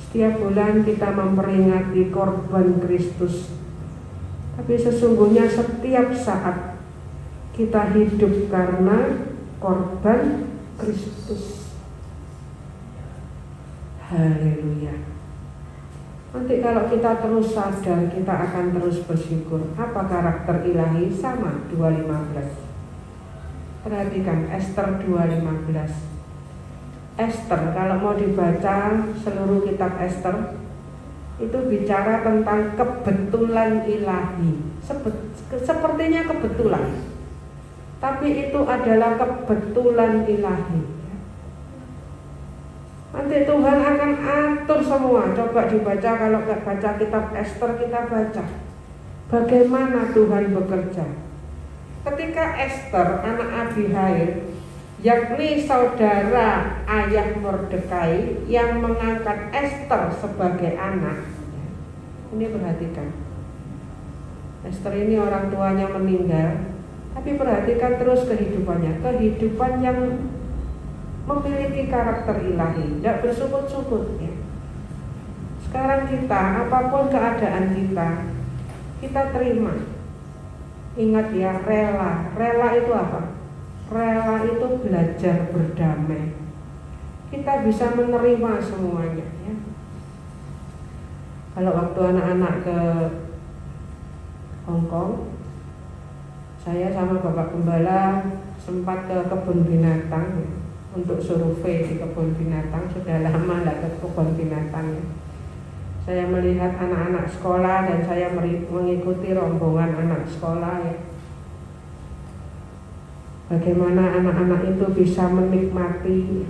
Setiap bulan kita memperingati korban Kristus. Tapi sesungguhnya setiap saat kita hidup karena korban Kristus. Haleluya. Nanti kalau kita terus sadar, kita akan terus bersyukur. Apa karakter ilahi? Sama 2:15. Perhatikan Ester 2:15. Ester, kalau mau dibaca seluruh kitab Ester, itu bicara tentang kebetulan ilahi. Sepertinya kebetulan, tapi itu adalah kebetulan ilahi. Nanti Tuhan akan atur semua. Coba dibaca, kalau nggak baca kitab Ester, kita baca bagaimana Tuhan bekerja. Ketika Ester, anak Abihail, yakni saudara ayah Mordekai, yang mengangkat Ester sebagai anak. Ini perhatikan, Ester ini orang tuanya meninggal, tapi perhatikan terus kehidupannya. Kehidupan yang memiliki karakter ilahi, tidak bersukut-sukut ya. Sekarang kita, apapun keadaan kita terima. Ingat ya, rela. Rela itu apa? Rela itu belajar berdamai. Kita bisa menerima semuanya ya. Kalau waktu anak-anak ke Hong Kong, saya sama Bapak Gembala sempat ke kebun binatang ya, untuk survei di kebun binatang. Sudah lama tidak ke kebun binatang ya. Saya melihat anak-anak sekolah dan saya mengikuti rombongan anak sekolah ya. Bagaimana anak-anak itu bisa menikmati.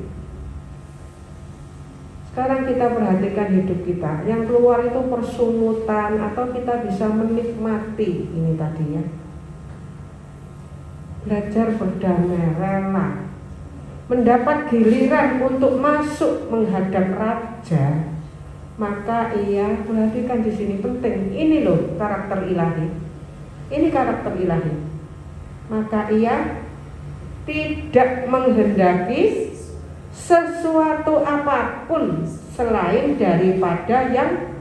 Sekarang kita perhatikan hidup kita, yang keluar itu persungutan atau kita bisa menikmati. Ini tadi ya, belajar berdamai, rela, mendapat giliran untuk masuk menghadap raja, maka ia, perhatikan di sini penting, ini loh karakter ilahi. Ini karakter ilahi. Maka ia tidak menghendaki sesuatu apapun selain daripada yang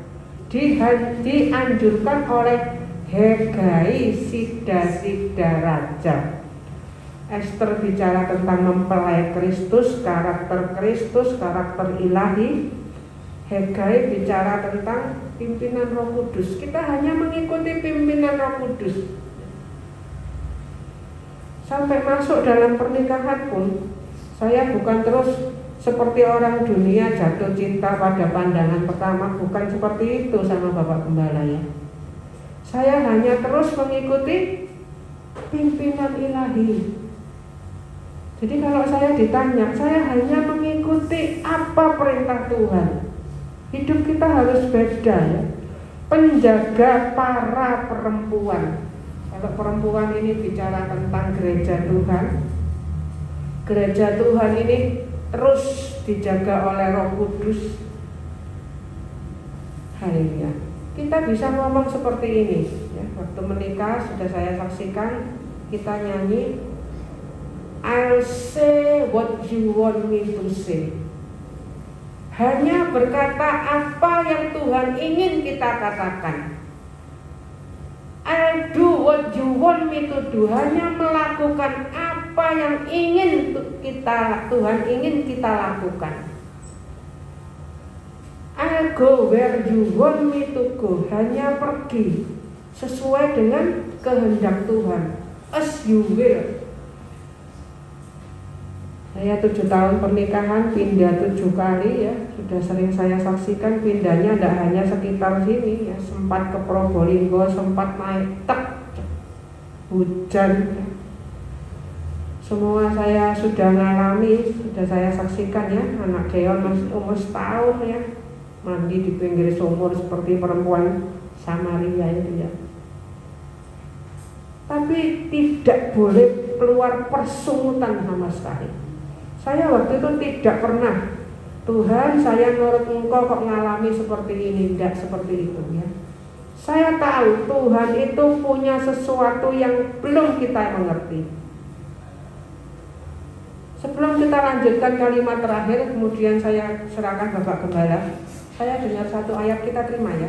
dianjurkan oleh Hegai Sida Raja. Esther bicara tentang mempelai Kristus, karakter ilahi. Hegai bicara tentang pimpinan Roh Kudus. Kita hanya mengikuti pimpinan Roh Kudus. Sampai masuk dalam pernikahan pun, saya bukan terus seperti orang dunia jatuh cinta pada pandangan pertama, bukan seperti itu sama Bapak Gembala ya. Saya hanya terus mengikuti pimpinan ilahi. Jadi kalau saya ditanya, saya hanya mengikuti apa perintah Tuhan. Hidup kita harus beda ya. Penjaga para perempuan. Kalau perempuan ini bicara tentang gereja Tuhan. Gereja Tuhan ini terus dijaga oleh Roh Kudus. Haleluya. Kita bisa ngomong seperti ini ya. Waktu menikah sudah saya saksikan kita nyanyi I'll say what you want me to say. Hanya berkata apa yang Tuhan ingin kita katakan. I'll do what you want me to do. Hanya melakukan apa yang Tuhan ingin kita lakukan. I'll go where you want me to go. Hanya pergi sesuai dengan kehendak Tuhan. As you will. Saya 7 tahun pernikahan, pindah 7 kali ya. Sudah sering saya saksikan pindahnya tidak hanya sekitar sini ya. Sempat ke Probolinggo, sempat naik hujan ya. Semua saya sudah ngalami, sudah saya saksikan ya. Anak Deon masih umur setahun ya, mandi di pinggir sumur seperti perempuan Samaria itu ya. Tapi tidak boleh keluar persungutan sama sekali. Saya waktu itu tidak pernah, Tuhan saya menurut Engkau kok ngalami seperti ini, tidak seperti itu ya. Saya tahu Tuhan itu punya sesuatu yang belum kita mengerti. Sebelum kita lanjutkan kalimat terakhir, kemudian saya serahkan Bapak Gembala. Saya dengar satu ayat, kita terima ya.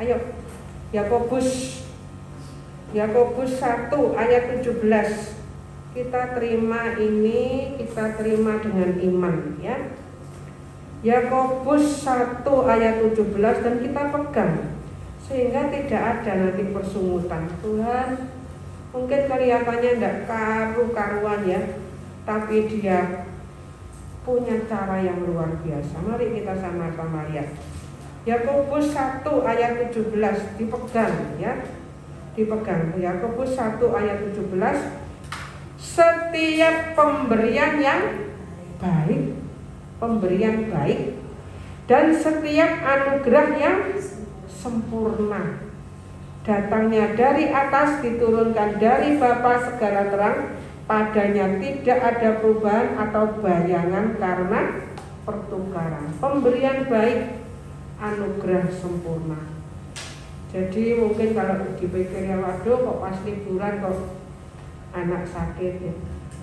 Ayo, Yakobus 1 ayat 17. Kita terima ini, kita terima dengan iman ya. Yakobus 1 ayat 17 dan kita pegang sehingga tidak ada nanti persungutan. Tuhan mungkin kelihatannya tidak karu-karuan ya, tapi Dia punya cara yang luar biasa. Mari kita sama-sama lihat. Yakobus 1 ayat 17 dipegang ya. Dipegang. Yakobus 1 ayat 17. Setiap pemberian yang baik dan setiap anugerah yang sempurna datangnya dari atas, diturunkan dari Bapa segala terang, padanya tidak ada perubahan atau bayangan karena pertukaran. Pemberian baik, anugerah sempurna. Jadi mungkin kalau dipikir ya, waduh kok pas liburan kok anak sakit ya.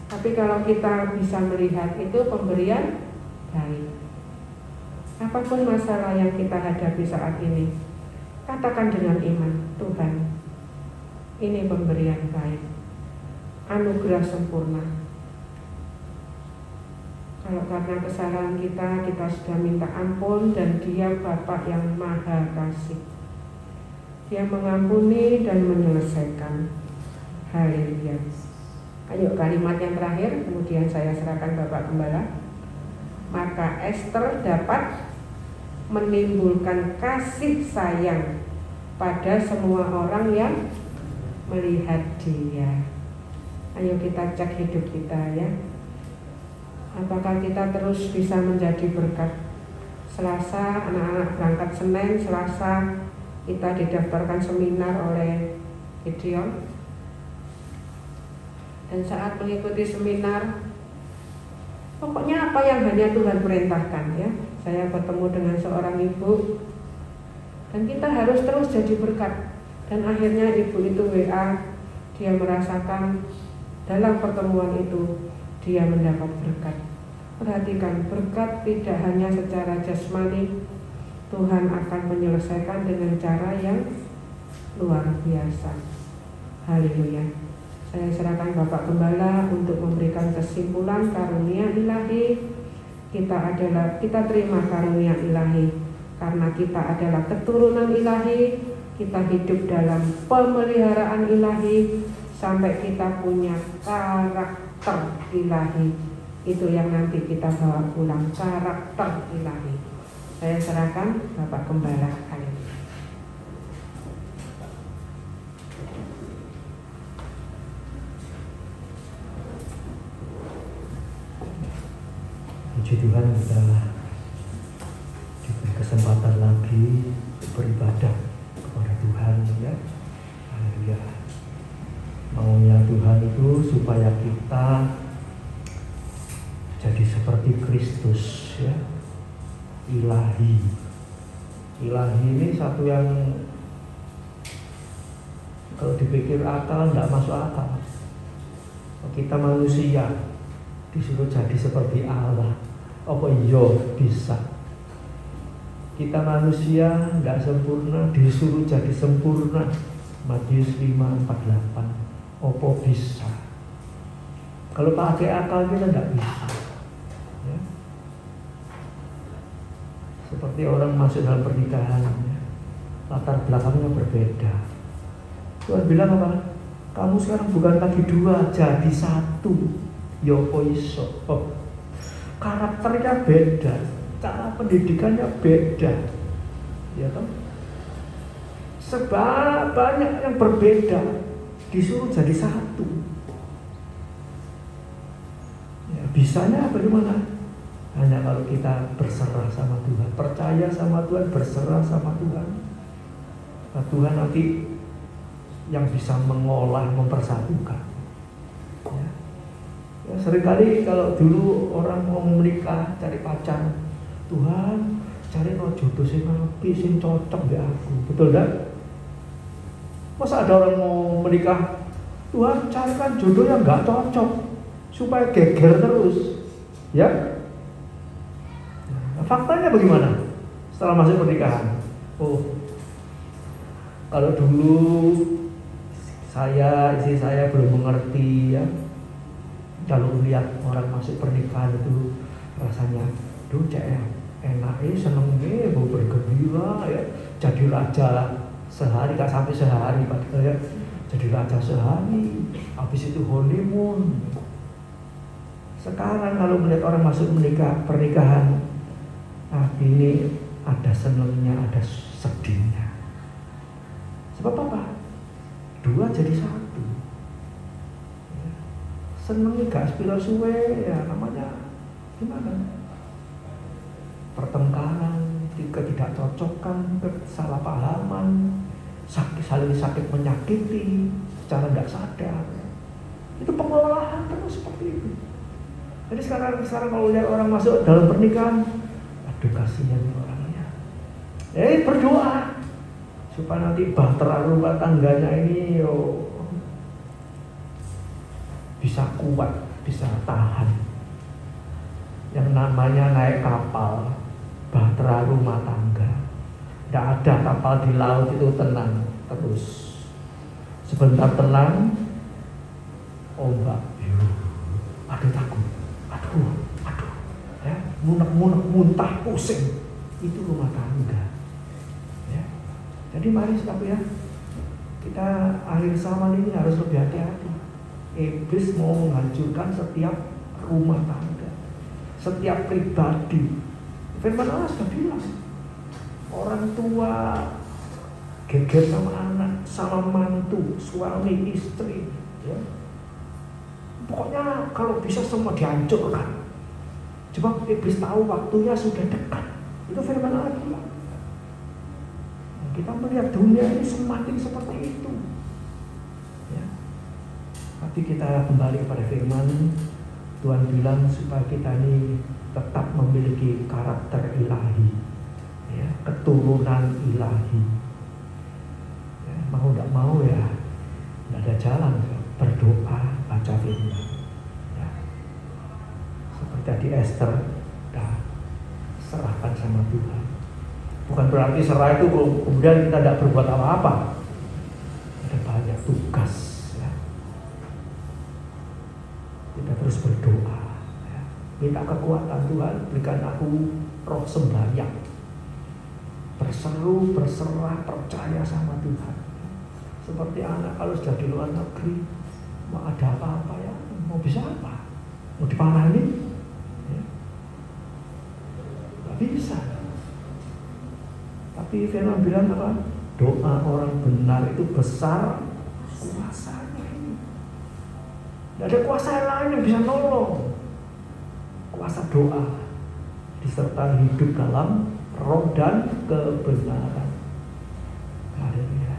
Tapi kalau kita bisa melihat itu pemberian baik. Apapun masalah yang kita hadapi saat ini, katakan dengan iman, Tuhan, ini pemberian baik, anugerah sempurna. Kalau karena kesalahan kita sudah minta ampun, dan Dia Bapa yang Maha Kasih. Dia mengampuni dan menyelesaikan. Haleluya. Ayo kalimat yang terakhir, kemudian saya serahkan Bapak Gembala. Maka Esther dapat menimbulkan kasih sayang pada semua orang yang melihat dia. Ayo kita cek hidup kita ya. Apakah kita terus bisa menjadi berkat? Selasa anak-anak berangkat Senin, Selasa kita didaftarkan seminar oleh Gideon. Dan saat mengikuti seminar, pokoknya apa yang hanya Tuhan perintahkan ya. Saya bertemu dengan seorang ibu, dan kita harus terus jadi berkat. Dan akhirnya ibu itu WA, dia merasakan dalam pertemuan itu dia mendapat berkat. Perhatikan, berkat tidak hanya secara jasmani, Tuhan akan menyelesaikan dengan cara yang luar biasa. Haleluya. Saya serahkan Bapak Gembala untuk memberikan kesimpulan karunia ilahi. Kita terima karunia ilahi karena kita adalah keturunan ilahi. Kita hidup dalam pemeliharaan ilahi sampai kita punya karakter ilahi. Itu yang nanti kita bawa pulang, karakter ilahi. Saya serahkan Bapak Gembala. Haleluya. Puji Tuhan, kita diberi kesempatan lagi beribadah kepada Tuhan, ya. Haleluya. Maunya Tuhan itu supaya kita jadi seperti Kristus, ya. Ilahi. Ilahi ini satu yang kalau dipikir akal tidak masuk akal. Kita manusia disuruh jadi seperti Allah. Apa iya bisa? Kita manusia tidak sempurna disuruh jadi sempurna. Matius 5:48. Apa bisa? Kalau pakai akal kita tidak bisa, ya. Seperti orang masuk dalam pernikahan, ya. Latar belakangnya berbeda. Tuhan bilang apa? Kamu sekarang bukan lagi dua, jadi satu. Yopo iso. Karakternya beda, cara pendidikannya beda, ya kan? Banyak yang berbeda, disuruh jadi satu. Ya, bisanya bagaimana? Hanya kalau kita berserah sama Tuhan, percaya sama Tuhan, berserah sama Tuhan. Nah, Tuhan nanti yang bisa mengolah, mempersatukan. Ya. Ya, seringkali kalau dulu orang mau menikah, cari pacar, Tuhan cari no jodoh sing apik, sing cocok di aku, betul tak? Masa ada orang mau menikah, Tuhan carikan jodoh yang nggak cocok supaya geger terus, ya? Nah, faktanya bagaimana? Setelah masuk pernikahan, kalau dulu istri saya belum mengerti, ya. Kalau lihat orang masuk pernikahan itu rasanya, duh cek enak, senengnya, mau bergembira, ya. Jadi raja sehari, gak sampai sehari Pak, ya. Jadi raja sehari, habis itu honeymoon. Sekarang kalau melihat orang masuk pernikahan, ini ada senengnya, ada sedihnya. Sebab apa? Dua jadi satu. Senengnya gak sepira suwe, ya namanya gimana? Pertengkaran, ketidakcocokan, kesalahpahaman, saling sakit menyakiti secara tidak sadar. Itu pengolahan terus seperti itu. Jadi sekarang kalau lihat orang masuk dalam pernikahan, aduh kasihan orangnya. Berdoa supaya nanti bahtera rumah tangganya ini bisa kuat, bisa tahan. Yang namanya naik kapal, bahtera rumah tangga. Tidak ada kapal di laut itu tenang terus. Sebentar tenang, ombak, aduh takut, aduh, ya, munek, muntah, pusing. Itu rumah tangga. Ya. Jadi mari ya, kita akhir zaman ini harus lebih hati-hati. Iblis mau menghancurkan setiap rumah tangga, setiap pribadi. Firman Allah sudah bilang, orang tua geger sama anak, sama mantu, suami, istri, ya. Pokoknya kalau bisa semua dihancurkan. Sebab iblis tahu waktunya sudah dekat. Itu firman Allah bilang. Kita melihat dunia ini semakin seperti itu. Ya. Tapi kita kembali kepada firman, Tuhan bilang supaya kita ini tetap memiliki karakter ilahi, ya, keturunan ilahi. Ya, mau tidak mau ya, tidak ada jalan, berdoa, baca firman. Ya. tadi Esther, dah serahkan sama Tuhan. Bukan berarti serah itu kemudian kita tidak berbuat apa-apa. Ada banyak tugas, ya. Kita terus berdoa, ya. Minta kekuatan, Tuhan berikan aku roh sembahyang, berseru, berserah, percaya sama Tuhan. Seperti anak kalau sudah di luar negeri, mau ada apa-apa ya, mau bisa apa? Mau dipanahin? Ya. Gak bisa. Tapi Firman bilang apa? Doa orang benar itu besar kuasanya ini. Tidak ada kuasa yang lain yang bisa nolong. Kuasa doa disertai hidup dalam roh dan kebenaran. Haleluya.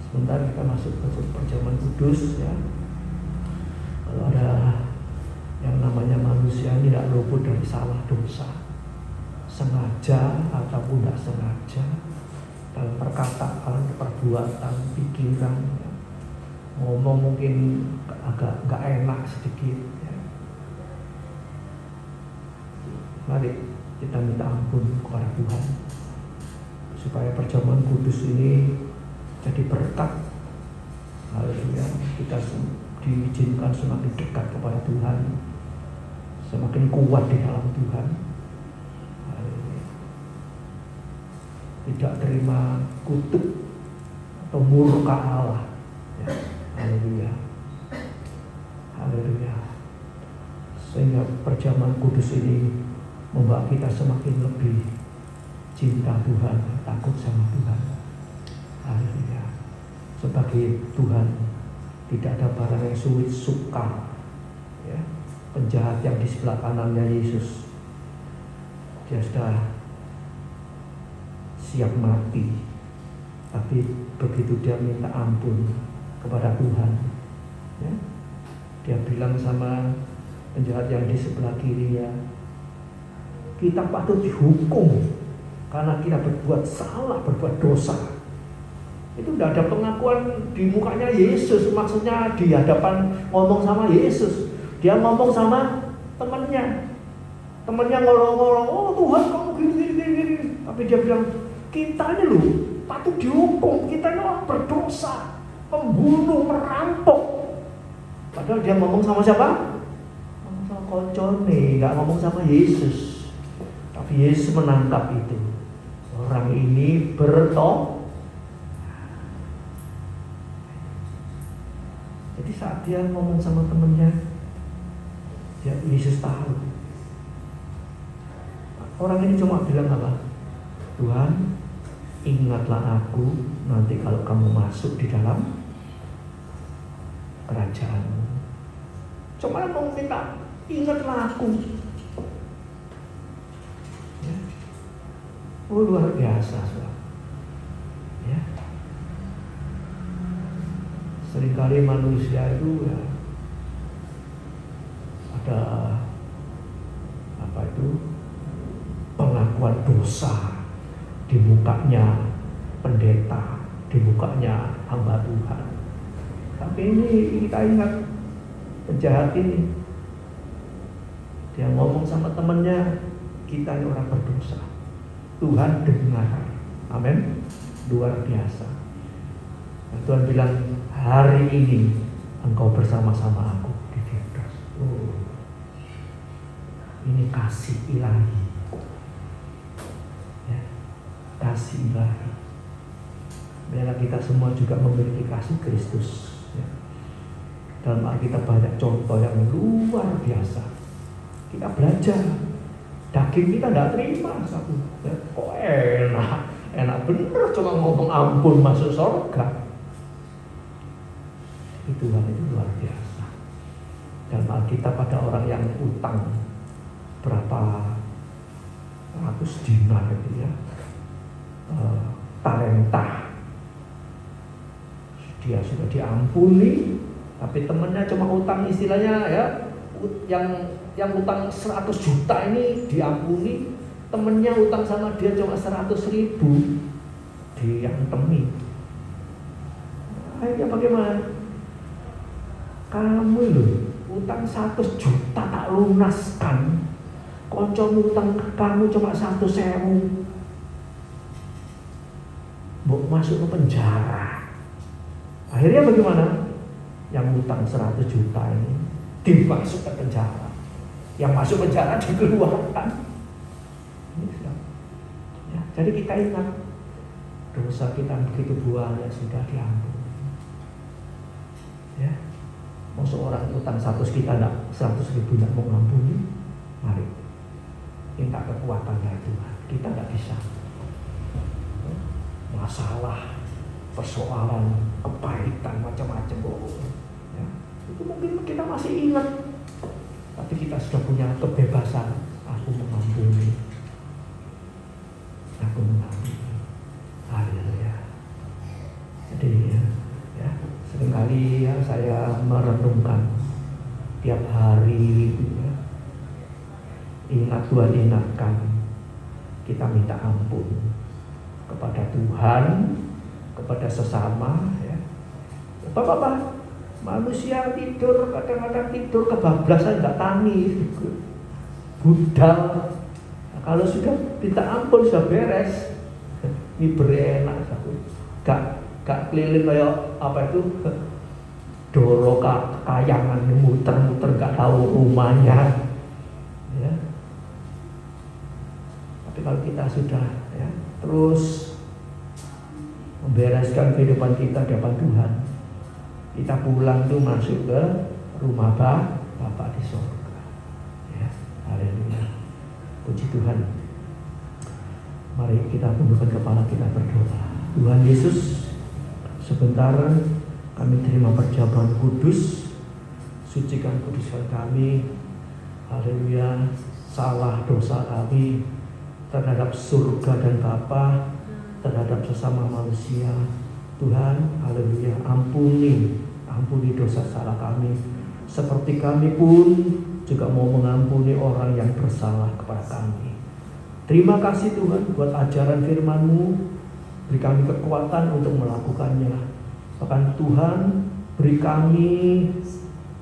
Sebentar kita masuk ke perjamuan kudus, ya. Kalau ada yang namanya manusia ini tidak luput dari salah dosa, sengaja ataupun tidak sengaja, dalam perkataan, perbuatan, pikiran, ya. Ngomong mungkin agak nggak enak sedikit, ya. Mari kita minta ampun kepada Tuhan supaya perjamuan kudus ini jadi berkat. Haleluya. Kita diizinkan semakin dekat kepada Tuhan, semakin kuat di dalam Tuhan. Haleluya. Tidak terima kutuk atau murka Allah, ya. Haleluya. Haleluya. Sehingga perjamuan kudus ini membawa kita semakin lebih cinta Tuhan, takut sama Tuhan. Haleluya. Sebagai Tuhan tidak ada barang yang sulit sukar, ya. Penjahat yang di sebelah kanannya Yesus, dia sudah siap mati, tapi begitu dia minta ampun kepada Tuhan, ya, dia bilang sama penjahat yang di sebelah kirinya, kita patut dihukum karena kita berbuat salah, berbuat dosa. Itu tidak ada pengakuan di mukanya Yesus, maksudnya di hadapan ngomong sama Yesus. Dia ngomong sama temannya ngolong-ngolong, oh Tuhan kamu gini. Tapi dia bilang, kita ini loh patut dihukum, kita ini orang berdosa, pembunuh, merampok. Padahal dia ngomong sama siapa? Ngomong sama koncone, nggak ngomong sama Yesus. Tapi Yesus menangkap itu. Orang ini bertobat. Jadi saat dia ngomong sama temennya, Yesus tahu. Orang ini cuma bilang apa? Tuhan, ingatlah aku nanti kalau kamu masuk di dalam kerajaan-Mu. Cuma mau minta, ingatlah aku. Ya. Oh, luar biasa, saudara. Ya. Seringkali manusia itu ya ada pengakuan dosa di mukanya pendeta, di mukanya hamba Tuhan. Tapi ini kita ingat penjahat ini, dia ngomong sama temannya, kita ini orang berdosa. Tuhan dengar. Amin. Luar biasa. Dan Tuhan bilang, hari ini engkau bersama-sama aku di Firdaus. Oh, ini kasih ilahi, ya, kasih ilahi. Biarlah kita semua juga memiliki kasih Kristus, ya. Dalam Alkitab banyak contoh yang luar biasa. Kita belajar, daging kita tidak terima satu, ya. Kok enak bener cuma ngomong ampun masuk surga. Tuhan itu luar biasa. Dalam Alkitab ada orang yang utang berapa ratus dinar itu, ya, talenta. Dia sudah diampuni, tapi temannya cuma utang, istilahnya ya, yang utang 100 juta ini diampuni, temennya utang sama dia cuma 100.000, diantemi. Akhirnya bagaimana? Kamu loh utang 100 juta tak lunaskan, koncomu utang ke kamu cuma 100.000, mbok masuk ke penjara. Akhirnya bagaimana? Yang utang 100 juta ini dimasuk ke penjara, yang masuk penjara dikeluarkan. Ya, jadi kita ingat dosa kita begitu banyak sudah diampuni. Ya, maksud orang utang 100 kita enggak 100.000 enggak mau mengampuni, mari minta kekuatan dari Tuhan. Kita enggak bisa. Masalah, persoalan, kepahitan, macam-macam ya, itu mungkin kita masih ingat, tapi kita sudah punya kebebasan. Aku mengampuni, aku mengampuni. Haleluya. Jadi ya, seringkali ya saya merenungkan tiap hari ya, ingat Tuhan, ingatkan kita minta ampun kepada Tuhan, kepada sesama ya. Bapak-bapak, manusia tidur kadang-kadang tidur kebablasan, nggak tangis, budal. Nah, kalau sudah minta ampun sudah beres, ini berenak aku. Gak keliling kayak apa itu doro kayangan muter-muter nggak tahu rumahnya. Ya. Tapi kalau kita sudah ya, terus membereskan kehidupan kita di hadapan Tuhan, kita pulang tuh masuk ke rumah Bapa di surga. Ya, haleluya. Puji Tuhan. Mari kita tundukkan kepala, kita berdoa. Tuhan Yesus, sebentar kami terima perjamuan kudus, sucikan kuduskan kami. Haleluya. Salah dosa kami terhadap surga dan Bapa, terhadap sesama manusia. Tuhan, haleluya, ampuni dosa salah kami, seperti kami pun juga mau mengampuni orang yang bersalah kepada kami. Terima kasih Tuhan buat ajaran firman-Mu, beri kami kekuatan untuk melakukannya. Bahkan Tuhan, beri kami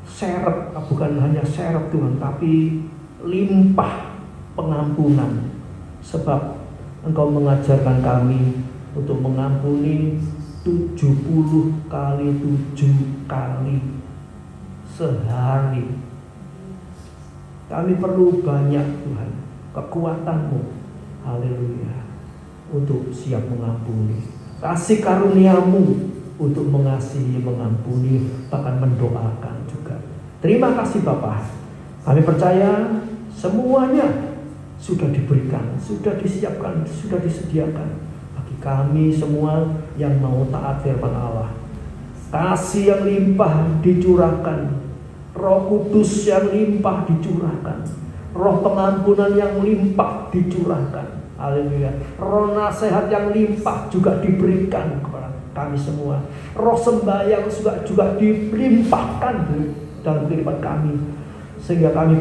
seret, bukan hanya seret Tuhan, tapi limpah pengampunan, sebab Engkau mengajarkan kami untuk mengampuni 70 kali 7 kali sehari. Kami perlu banyak Tuhan kekuatan-Mu, haleluya, untuk siap mengampuni. Kasih karunia-Mu untuk mengasihi, mengampuni, bahkan mendoakan juga. Terima kasih Bapa. Kami percaya semuanya sudah diberikan, sudah disiapkan, sudah disediakan bagi kami semua yang mau taat firman Allah. Kasih yang limpah dicurahkan, Roh Kudus yang limpah dicurahkan, Roh pengampunan yang limpah dicurahkan, haleluya. Roh nasihat yang limpah juga diberikan kepada kami semua. Roh sembahyang juga dilimpahkan dalam kehidupan kami, sehingga kami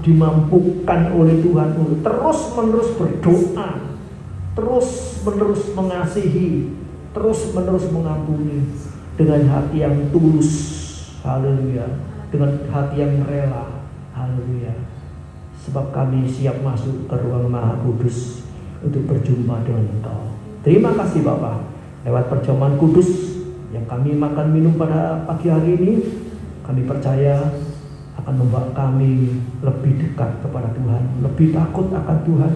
dimampukan oleh Tuhan untuk terus-menerus berdoa, terus-menerus mengasihi, terus-menerus mengampuni dengan hati yang tulus, haleluya, dengan hati yang rela, haleluya. Sebab kami siap masuk ke ruang Maha Kudus untuk berjumpa dengan Engkau. Terima kasih Bapa, lewat perjamuan kudus yang kami makan minum pada pagi hari ini, kami percaya akan membawa kami lebih dekat kepada Tuhan, lebih takut akan Tuhan,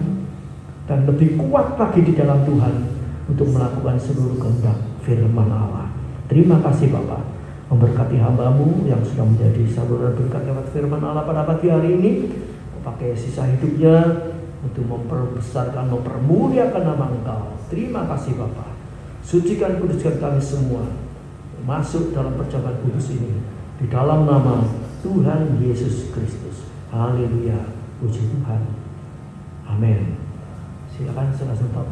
dan lebih kuat lagi di dalam Tuhan untuk melakukan seluruh kehendak firman Allah. Terima kasih Bapa, memberkati hamba-Mu yang sudah menjadi saluran berkat lewat firman Allah pada pagi hari ini. Pakai sisa hidupnya untuk memperbesarkan, mempermuliakan nama Engkau. Terima kasih Bapa. Sucikan, kuduskan kami semua masuk dalam perjamuan kudus ini di dalam nama Tuhan Yesus Kristus. Haleluya, puji Tuhan. Amin. Silakan saudara stop.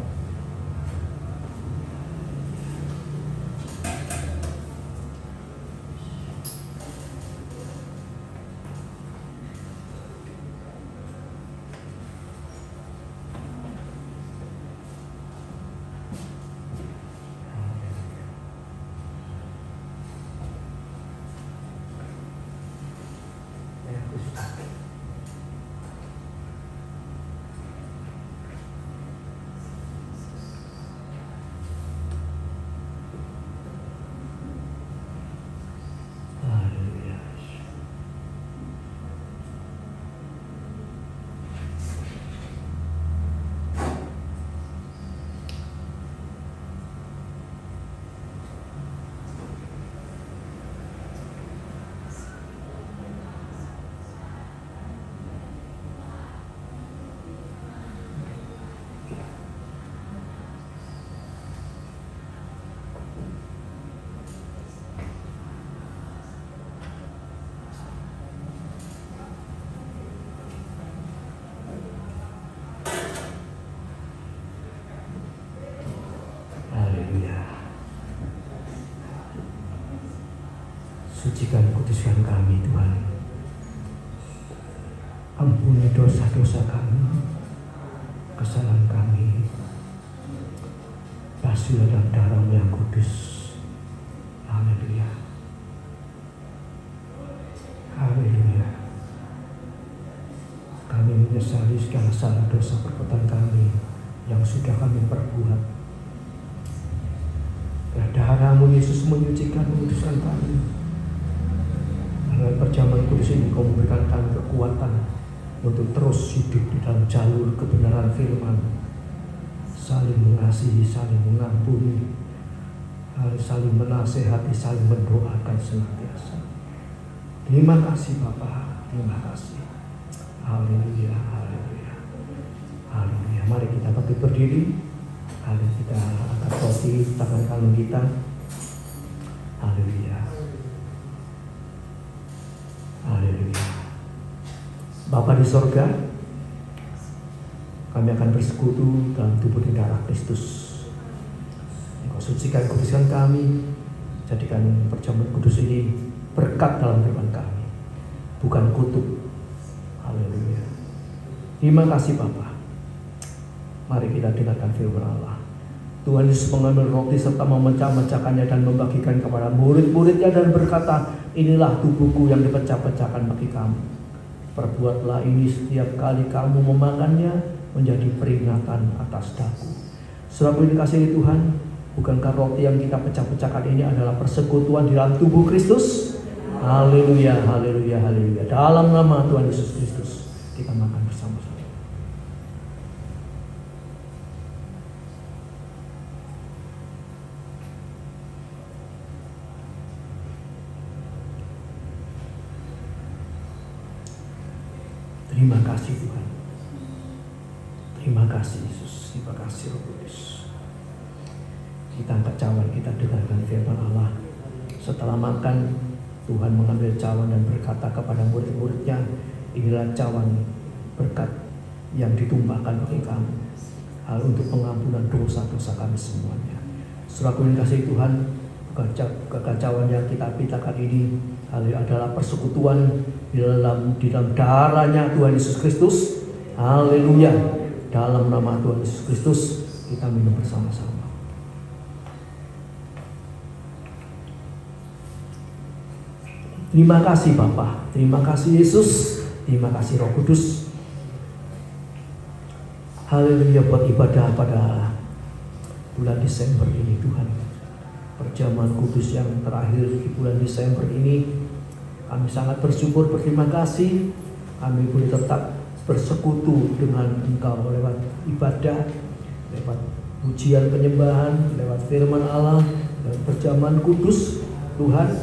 Sucikan kuduskan kami Tuhan. Ampuni dosa-dosa kami, kesalahan kami. Basuhlah dalam darah-Mu yang kudus. Haleluya. Haleluya. Kami menyesali segala salah dosa perbuatan kami yang sudah kami perbuat. Darah-Mu Yesus menyucikan, menguduskan kami. Dengan perjamuan kudus ini Kau memberikan kami kekuatan untuk terus hidup di dalam jalur kebenaran firman, saling mengasihi, saling mengampuni, saling menasehati, saling mendoakan senantiasa. Terima kasih Bapa, terima kasih. Haleluya, haleluya, haleluya. Mari kita bangkit berdiri. Mari kita angkat roti tangan kanan kita. Haleluya, haleluya. Bapa di sorga, kami akan bersekutu dalam tubuh dan darah Kristus. Engkau sucikan, kuduskan kami. Jadikan perjamuan kudus ini berkat dalam kehidupan kami, bukan kutuk. Haleluya. Terima kasih Bapa. Mari kita dengarkan firman Allah. Tuhan Yesus mengambil roti serta memecah-mecahkannya dan membagikan kepada murid-muridnya dan berkata, inilah tubuhku yang dipecah-pecahkan bagi kamu. Perbuatlah ini setiap kali kamu memakannya menjadi peringatan atas daku. Saudara yang dikasihi Tuhan, bukankah roti yang kita pecah-pecahkan ini adalah persekutuan di dalam tubuh Kristus? Haleluya, haleluya, haleluya. Dalam nama Tuhan Yesus Kristus kita makan bersama-sama. Terima kasih Tuhan. Terima kasih Yesus. Terima kasih Roh Kudus. Kita angkat cawan, kita dengarkan firman Allah. Setelah makan, Tuhan mengambil cawan dan berkata kepada murid-muridnya, inilah cawan berkat yang ditumpahkan bagi kamu, hal untuk pengampunan dosa-dosa kami semuanya. Saudaraku yang kasih Tuhan, kekacauan yang kita pitakan ini adalah persekutuan di dalam darahnya Tuhan Yesus Kristus. Haleluya. Dalam nama Tuhan Yesus Kristus kita minum bersama-sama. Terima kasih Bapa, terima kasih Yesus, terima kasih Roh Kudus. Haleluya buat ibadah pada bulan Desember ini Tuhan. Perjamuan kudus yang terakhir di bulan Desember ini, kami sangat bersyukur, berterima kasih. Kami boleh tetap bersekutu dengan Engkau lewat ibadah, lewat pujian penyembahan, lewat firman Allah, dan perjamuan kudus. Tuhan,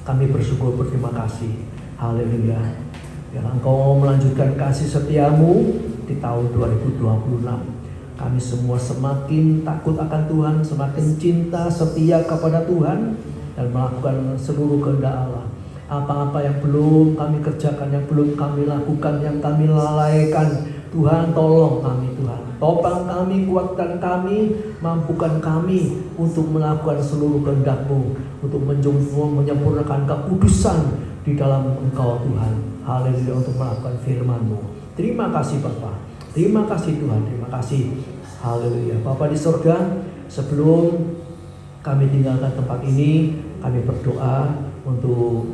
kami bersyukur, berterima kasih. Haleluya. Biar Engkau melanjutkan kasih setiamu di tahun 2026. Kami semua semakin takut akan Tuhan, semakin cinta setia kepada Tuhan, dan melakukan seluruh kehendak Allah. Apa-apa yang belum kami kerjakan, yang belum kami lakukan, yang kami lalaikan, Tuhan tolong kami Tuhan. Topang kami, kuatkan kami, mampukan kami untuk melakukan seluruh kehendak-Mu, untuk menyempurnakan kekudusan di dalam Engkau Tuhan. Haleluya, untuk melakukan firman-Mu. Terima kasih Bapa, terima kasih Tuhan, terima kasih. Haleluya. Bapa di surga, sebelum kami tinggalkan tempat ini, kami berdoa untuk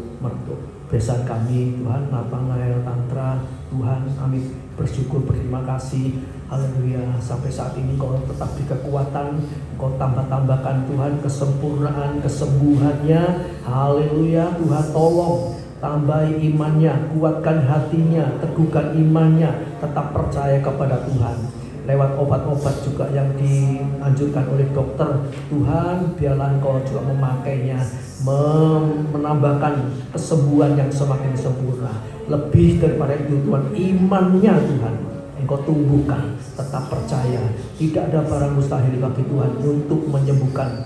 besan kami Tuhan, lapang layar tantra Tuhan. Kami bersyukur, berterima kasih. Haleluya. Sampai saat ini Kau tetap di kekuatan, Kau tambah-tambahkan Tuhan kesempurnaan, kesembuhannya. Haleluya. Tuhan tolong tambahi imannya, kuatkan hatinya, teguhkan imannya, tetap percaya kepada Tuhan. Lewat obat-obat juga yang dianjurkan oleh dokter, Tuhan biarlah Engkau juga memakainya, menambahkan kesembuhan yang semakin sempurna. Lebih daripada itu Tuhan, imannya Tuhan Engkau tumbuhkan, tetap percaya. Tidak ada barang mustahil bagi Tuhan untuk menyembuhkan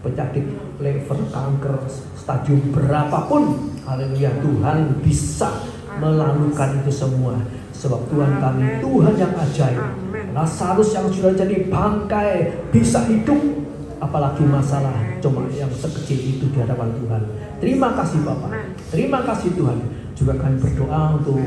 penyakit liver, kanker, stadium berapapun. Haleluya, Tuhan bisa melakukan itu semua. Sebab Tuhan kami, Tuhan yang ajaib. Lazarus yang sudah jadi bangkai bisa hidup. apalagi masalah cuma yang sekecil itu di hadapan Tuhan. Terima kasih Bapak, terima kasih Tuhan. Juga kami berdoa untuk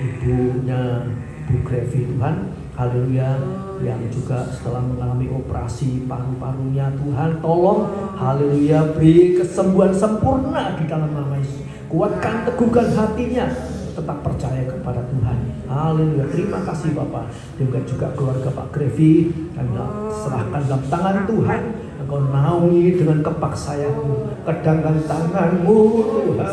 ibunya Bu Grevi Tuhan, haleluya, yang juga setelah mengalami operasi paru-parunya Tuhan, tolong haleluya beri kesembuhan sempurna di dalam nama Yesus. Kuatkan, teguhkan hatinya, tetap percaya kepada Tuhan. Haleluya. Terima kasih Bapak. Dan juga keluarga Pak Grevi, kami serahkan dalam tangan Tuhan. Engkau naungi dengan kepaksaan-Mu, kedangkan tangan-Mu Tuhan.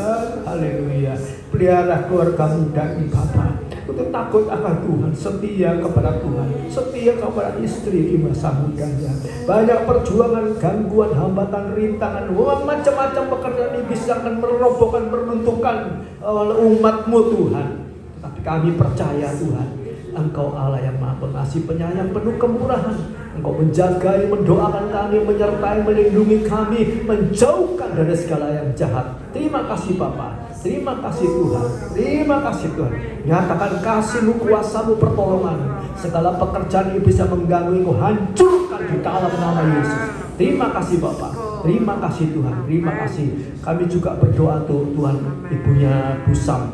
Haleluya. Pelihara keluarga muda ini Bapak, untuk takut akan Tuhan, setia kepada Tuhan, setia kepada istri di masa mudanya. Banyak perjuangan, gangguan, hambatan, rintangan, macam-macam pekerjaan iblis yang akan merobohkan, meruntuhkan umat-Mu Tuhan. Tetapi kami percaya Tuhan, Engkau Allah yang Maha Pengasih, penyayang, penuh kemurahan. Engkau menjagai, mendoakan kami, menyertai, melindungi kami, menjauhkan dari segala yang jahat. Terima kasih Bapak, terima kasih Tuhan, terima kasih Tuhan. Nyatakan kasih-Mu, kuasa-Mu, pertolongan. Segala pekerjaan iblis yang mengganggu Engkau hancurkan di dalam nama Yesus. Terima kasih Bapak, terima kasih Tuhan, terima kasih. Kami juga berdoa untuk Tuhan, ibunya Busam,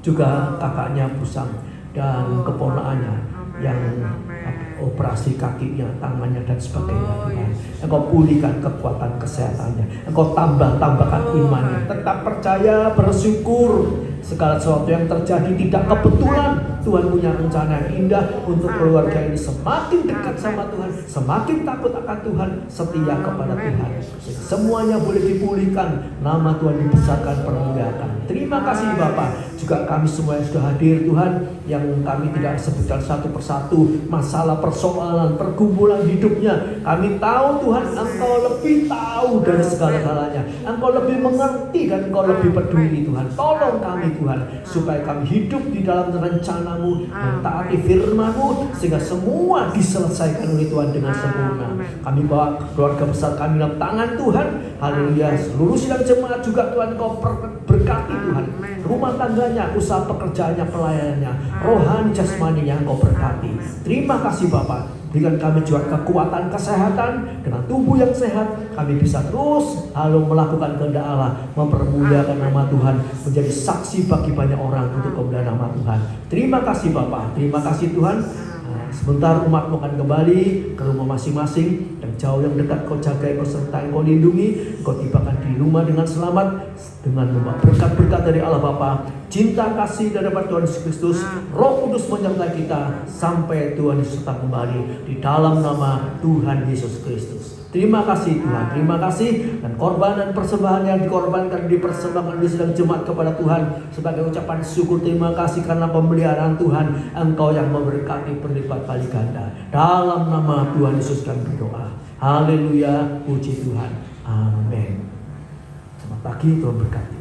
juga kakaknya Busam, dan keponakannya yang operasi kakinya, tangannya dan sebagainya Tuhan. Engkau pulihkan kekuatan kesehatannya, Engkau tambahkan imannya, tetap percaya, bersyukur. Segala sesuatu yang terjadi tidak kebetulan. Tuhan punya rencana yang indah untuk keluarga ini. Semakin dekat sama Tuhan, semakin takut akan Tuhan, setia kepada Tuhan. Semuanya boleh dipulihkan, nama Tuhan dibesarkan, permuliakan. Terima kasih Bapak. Juga kami semua yang sudah hadir Tuhan, yang kami tidak sebutkan satu persatu masalah, persoalan, pergumulan hidupnya. Kami tahu Tuhan, Engkau lebih tahu dari segala-galanya. Engkau lebih mengerti dan Engkau lebih peduli Tuhan. Tolong kami Tuhan, supaya kami hidup di dalam rencana-Mu, mentaati firman-Mu, sehingga semua diselesaikan oleh Tuhan dengan sempurna. Kami bawa keluarga besar kami dalam tangan Tuhan. Haleluya. Seluruh sidang jemaat juga Tuhan Kau berkati Tuhan. Rumah tangganya, usaha pekerjaannya, pelayanannya, rohani jasmaninya Engkau berkati. Terima kasih Bapak. Berikan kami juga kekuatan, kesehatan. Dengan tubuh yang sehat, kami bisa terus melakukan kehendak Allah, mempermuliakan nama Tuhan, menjadi saksi bagi banyak orang untuk kemuliaan nama Tuhan. Terima kasih Bapak, terima kasih Tuhan. Sebentar umat-Mu akan kembali ke rumah masing-masing. Yang jauh yang dekat Kau jaga, Kau sertai, Kau lindungi. Kau tibakan di rumah dengan selamat, dengan membawa berkat-berkat dari Allah Bapa, cinta kasih dari Tuhan Yesus Kristus, Roh Kudus menyertai kita sampai Tuhan Yesus datang kembali, di dalam nama Tuhan Yesus Kristus. Terima kasih Tuhan, terima kasih. Dan korban dan persembahan yang dikorbankan, dipersembahkan di sidang jemaat kepada Tuhan sebagai ucapan syukur, terima kasih karena pemeliharaan Tuhan. Engkau yang memberkati berlipat kali ganda. Dalam nama Tuhan Yesus kami berdoa. Haleluya, puji Tuhan. Amin. Selamat pagi, Tuhan berkati.